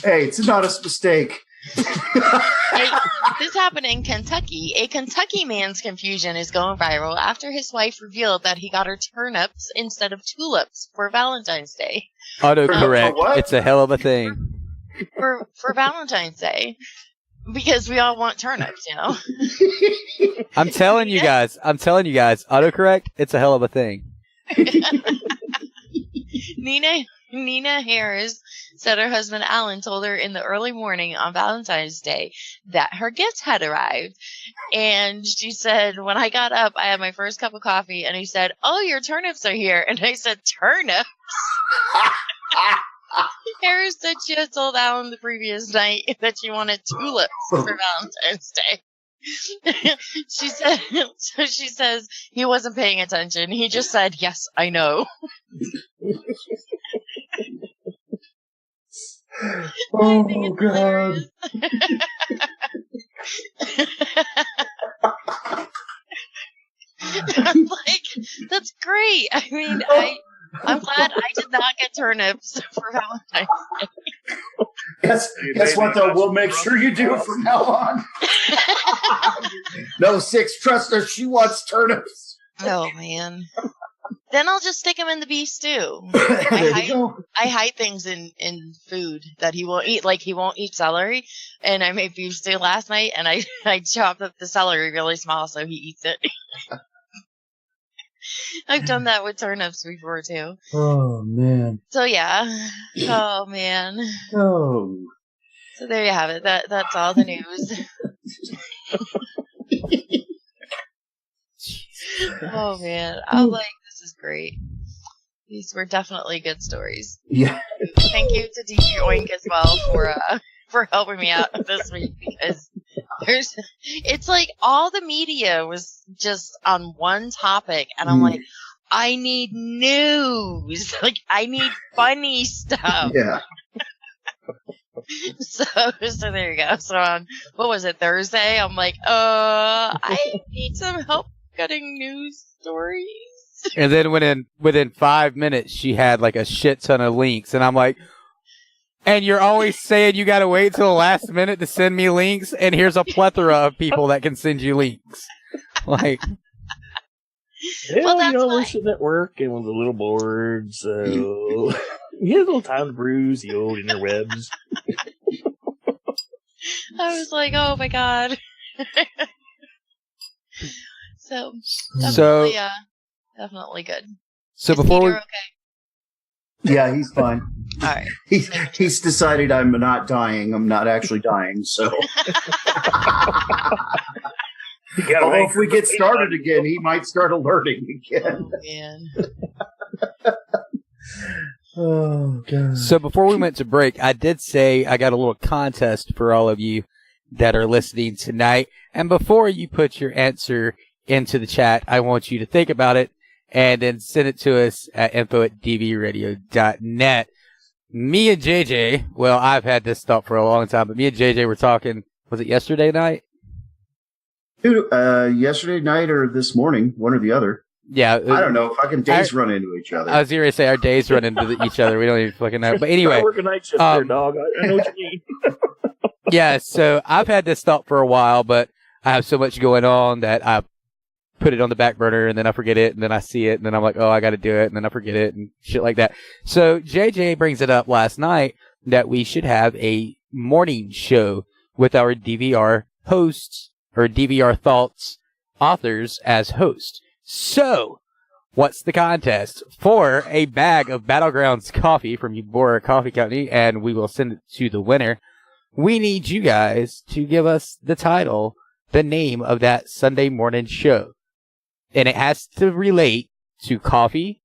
Hey, it's not a mistake. This happened in Kentucky. A Kentucky man's confusion is going viral after his wife revealed that he got her turnips instead of tulips for Valentine's Day. Autocorrect. It's a hell of a thing. For Valentine's Day. Because we all want turnips, you know? I'm telling you guys, autocorrect, it's a hell of a thing. Nina Harris said her husband Alan told her in the early morning on Valentine's Day that her gifts had arrived. And she said, when I got up, I had my first cup of coffee, and he said, "Oh, your turnips are here." And I said, "Turnips?" Harris said she had told Alan the previous night that she wanted tulips for Valentine's Day. She says he wasn't paying attention. He just said, "Yes, I know." Oh God. I'm like, that's great. I mean, I'm glad I did not get turnips for Valentine's Day. Guess what, though? We'll make sure you do from now on. No, 6, trust her. She wants turnips. Oh, man. Then I'll just stick them in the beef stew. Go. I hide things in food that he won't eat. Like, he won't eat celery. And I made beef stew last night, and I chopped up the celery really small so he eats it. I've done that with turnips before, too. Oh, man. So, yeah. Oh, man. Oh. So there you have it. That's all the news. Oh, man. I'm like, this is great. These were definitely good stories. Yeah. Thank you to DJ Oink as well for helping me out this week, because it's like all the media was just on one topic, and I'm like, I need news. Like, I need funny stuff. Yeah. So there you go. So on, what was it, Thursday? I'm like, I need some help getting news stories. And then within 5 minutes, she had like a shit ton of links, and I'm like, and you're always saying you gotta wait till the last minute to send me links, and here's a plethora of people that can send you links. Like, well, we're sitting at work and with a little bored, so you have a little time to bruise the old interwebs. I was like, oh my God. So definitely good. So Is before Peter we, okay? Yeah, he's fine. All right. He's decided I'm not dying. I'm not actually dying. So Although if we get started again, he might start alerting again. Oh, man. Oh, God. So before we went to break, I did say I got a little contest for all of you that are listening tonight. And before you put your answer into the chat, I want you to think about it and then send it to us at info@dbradio.net. Me and JJ, well, I've had this thought for a long time, but me and JJ were talking, was it yesterday night? Dude, yesterday night or this morning, one or the other. Yeah. I don't know. Fucking days run into each other. I was going to say our days run into each other. We don't even fucking know. But anyway. I work a night shift there, dog. I know what you mean. Yeah, so I've had this thought for a while, but I have so much going on that I put it on the back burner, and then I forget it, and then I see it, and then I'm like, oh, I got to do it, and then I forget it, and shit like that. So JJ brings it up last night that we should have a morning show with our DVR hosts, or DVR Thoughts authors as hosts. So, what's the contest? For a bag of Battlegrounds coffee from Ubora Coffee Company, and we will send it to the winner. We need you guys to give us the title, the name of that Sunday morning show. And it has to relate to coffee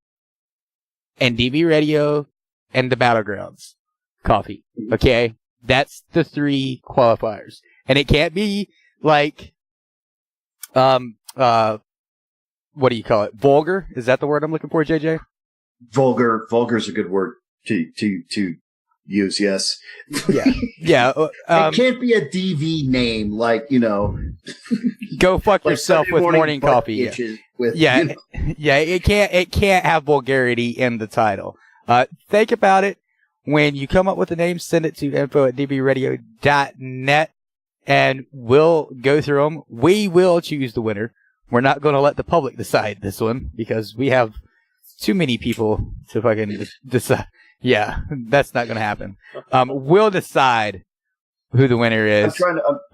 and DV Radio and the Battlegrounds coffee. Okay? That's the 3 qualifiers. And it can't be like, what do you call it? Vulgar? Is that the word I'm looking for, JJ? Vulgar is a good word to use, yes. Yeah. Yeah. It can't be a DV name, like, go fuck like yourself with morning coffee. Yeah. Yeah. Yeah. It can't have vulgarity in the title. Think about it. When you come up with a name, send it to info@dbradio.net and we'll go through them. We will choose the winner. We're not going to let the public decide this one because we have too many people to fucking decide. Yeah, that's not going to happen. We'll decide who the winner is.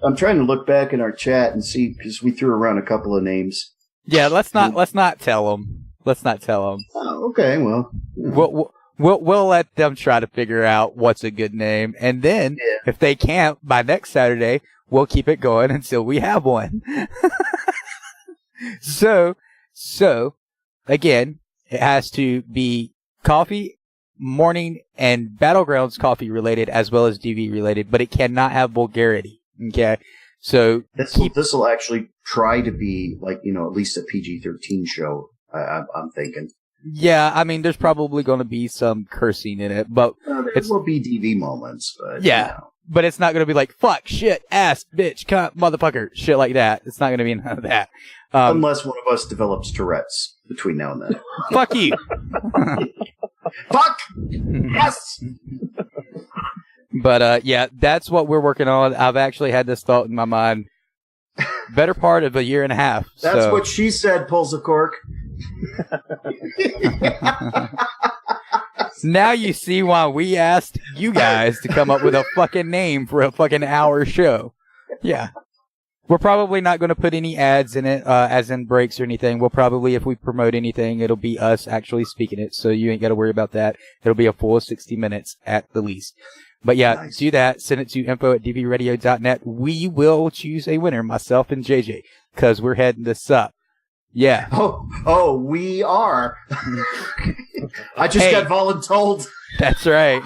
I'm trying to look back in our chat and see, because we threw around a couple of names. Yeah, let's not tell them. Let's not tell them. Oh, okay, well. We'll let them try to figure out what's a good name, and then if they can't by next Saturday, we'll keep it going until we have one. So again, it has to be coffee, morning, and Battlegrounds coffee related as well as DV related, but it cannot have vulgarity. Okay, so this will actually try to be like at least a PG-13 show. I'm thinking. Yeah, I mean, there's probably going to be some cursing in it, but there will be DV moments. But, yeah, but it's not going to be like fuck, shit, ass, bitch, cunt, motherfucker, shit like that. It's not going to be none of that. Unless one of us develops Tourette's between now and then. Fuck you. Fuck! Yes! But, yeah, that's what we're working on. I've actually had this thought in my mind better part of a year and a half. That's what she said, pulls a cork. Now you see why we asked you guys to come up with a fucking name for a fucking hour show. Yeah. We're probably not going to put any ads in it, as in breaks or anything. We'll probably, if we promote anything, it'll be us actually speaking it, so you ain't got to worry about that. It'll be a full 60 minutes at the least. But yeah, nice. Do that. Send it to info@dbradio.net. We will choose a winner, myself and JJ, because we're heading this up. Yeah. Oh, we are. I just got voluntold. That's right.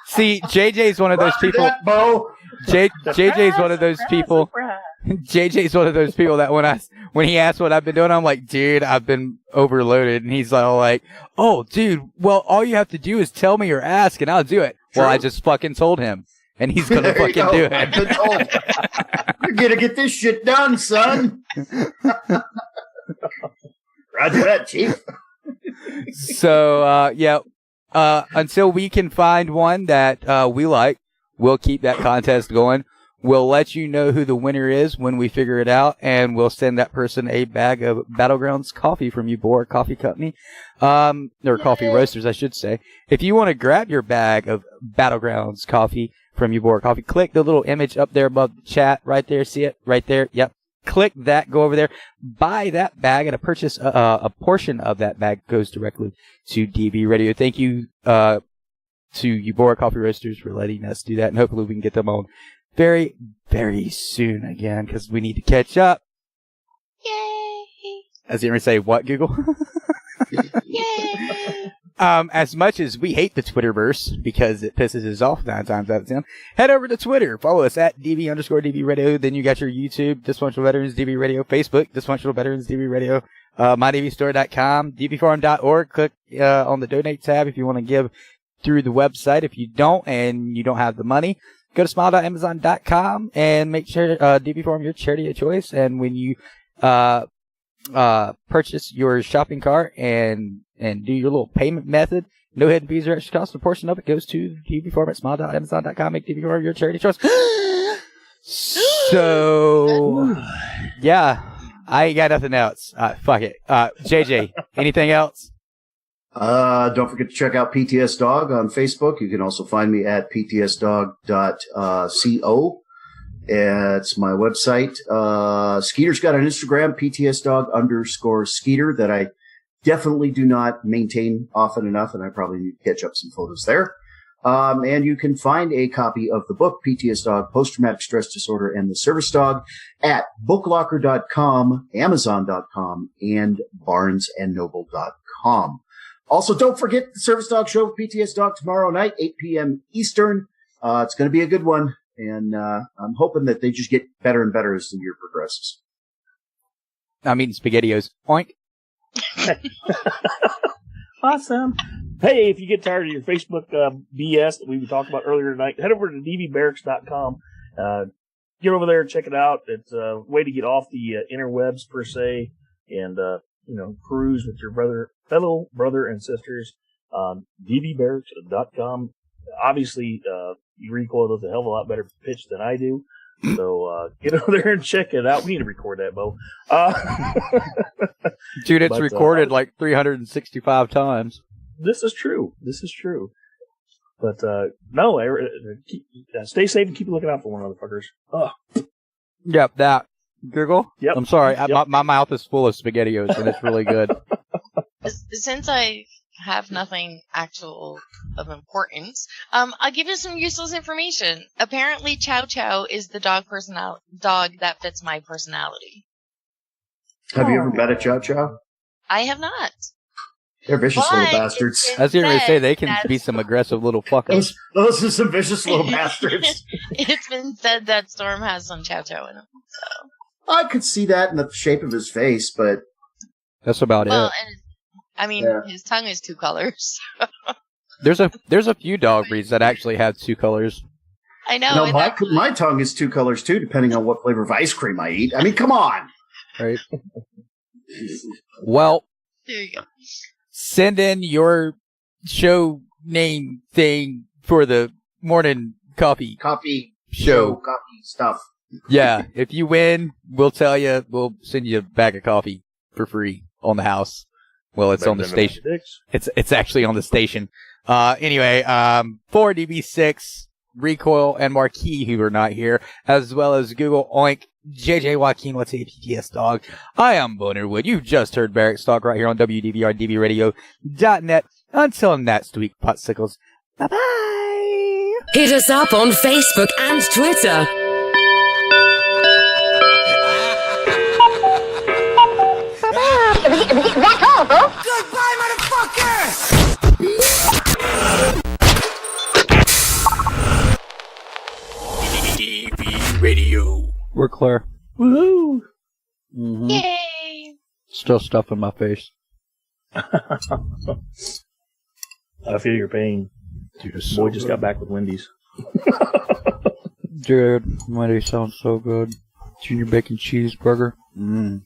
See, JJ's one of those people. That, Bo. JJ's one of those people. JJ's one of those people that when he asks what I've been doing, I'm like, dude, I've been overloaded, and he's all like, oh, dude, well, all you have to do is tell me or ask, and I'll do it. True. Well, I just fucking told him, and he's gonna fucking do it. I've been told. You're gonna get this shit done, son. Roger that, Chief. So, yeah, until we can find one that we like, we'll keep that contest going. We'll let you know who the winner is when we figure it out, and we'll send that person a bag of Battlegrounds coffee from Ubora Coffee Company, or Coffee Roasters, I should say. If you want to grab your bag of Battlegrounds coffee from Ubora Coffee, click the little image up there above the chat, right there. See it? Right there. Yep. Click that, go over there, buy that bag, and a portion of that bag goes directly to DV Radio. Thank you to Ubora Coffee Roasters for letting us do that, and hopefully we can get them on very, very soon again, because we need to catch up As you ever say, what, Google? Yay! As much as we hate the Twitterverse because it pisses us off 9 times out of 10, head over to Twitter. Follow us at DB_DB Radio. Then you got your YouTube, Dysfunctional Veterans DB Radio, Facebook, Dysfunctional Veterans DB Radio, mydbstore.com, dbforum.org. Click on the donate tab if you want to give through the website. If you don't and you don't have the money, go to smile.amazon.com and make sure DB Forum your charity of choice. And when you purchase your shopping cart and do your little payment method, no hidden fees or extra cost. A portion of it goes to DB Forum at smile.amazon.com. Make DB Forum your charity of choice. So, yeah, I ain't got nothing else. Fuck it. JJ, anything else? Don't forget to check out PTSDog on Facebook. You can also find me at ptsdog.co. It's my website. Skeeter's got an Instagram, ptsdog_Skeeter, that I definitely do not maintain often enough, and I probably need to catch up some photos there. And you can find a copy of the book, PTSDog, Post-Traumatic Stress Disorder and the Service Dog, at booklocker.com, amazon.com, and barnesandnoble.com. Also, don't forget the Service Dog show with PTSDog tomorrow night, 8 p.m. Eastern. It's going to be a good one. And I'm hoping that they just get better and better as the year progresses. I'm eating SpaghettiOs. Oink. Awesome. Hey, if you get tired of your Facebook BS that we were talking about earlier tonight, head over to dvbarracks.com. Get over there and check it out. It's a way to get off the interwebs, per se, and cruise with your fellow brother and sisters. dvbarracks.com. Obviously, you recoil does a hell of a lot better pitch than I do. So get over there and check it out. We need to record that, Bo. Dude, it's recorded like 365 times. This is true. But no, stay safe and keep looking out for one another, fuckers. Yep, that. Google? Yep. I'm sorry. My mouth is full of SpaghettiOs, and it's really good. Since I have nothing actual of importance, I'll give you some useless information. Apparently, Chow Chow is the dog that fits my personality. Have you ever met a Chow Chow? I have not. They're vicious little bastards. I was going to say, they can be some aggressive little fuckers. Those are some vicious little bastards. It's been said that Storm has some Chow Chow in him. So I could see that in the shape of his face, but that's about it. And his tongue is 2 colors. There's a few dog breeds that actually have 2 colors. I know. No, my tongue is 2 colors too, depending on what flavor of ice cream I eat. I mean, come on. Right. Well, there you go. Send in your show name thing for the morning coffee show. Coffee stuff. Yeah, if you win, we'll tell you. We'll send you a bag of coffee for free on the house. Well, it's on the station. It's actually on the station. Anyway, for DB6, Recoil, and Marquis, who are not here, as well as Google, Oink, JJ Joaquin, what's a PTS Dog? I am Boner Wood. You've just heard Barracks Talk right here on WDVR DBRadio.net. Until next week, Potsickles. Bye-bye. Hit us up on Facebook and Twitter. That's all, folks. Goodbye, motherfucker! DB Radio. We're clear. Woohoo! Mm-hmm. Yay! Still stuff in my face. I feel your pain. Dude, Boy just got back with Wendy's. Dude, Wendy's sounds so good. Junior bacon cheeseburger. Mmm.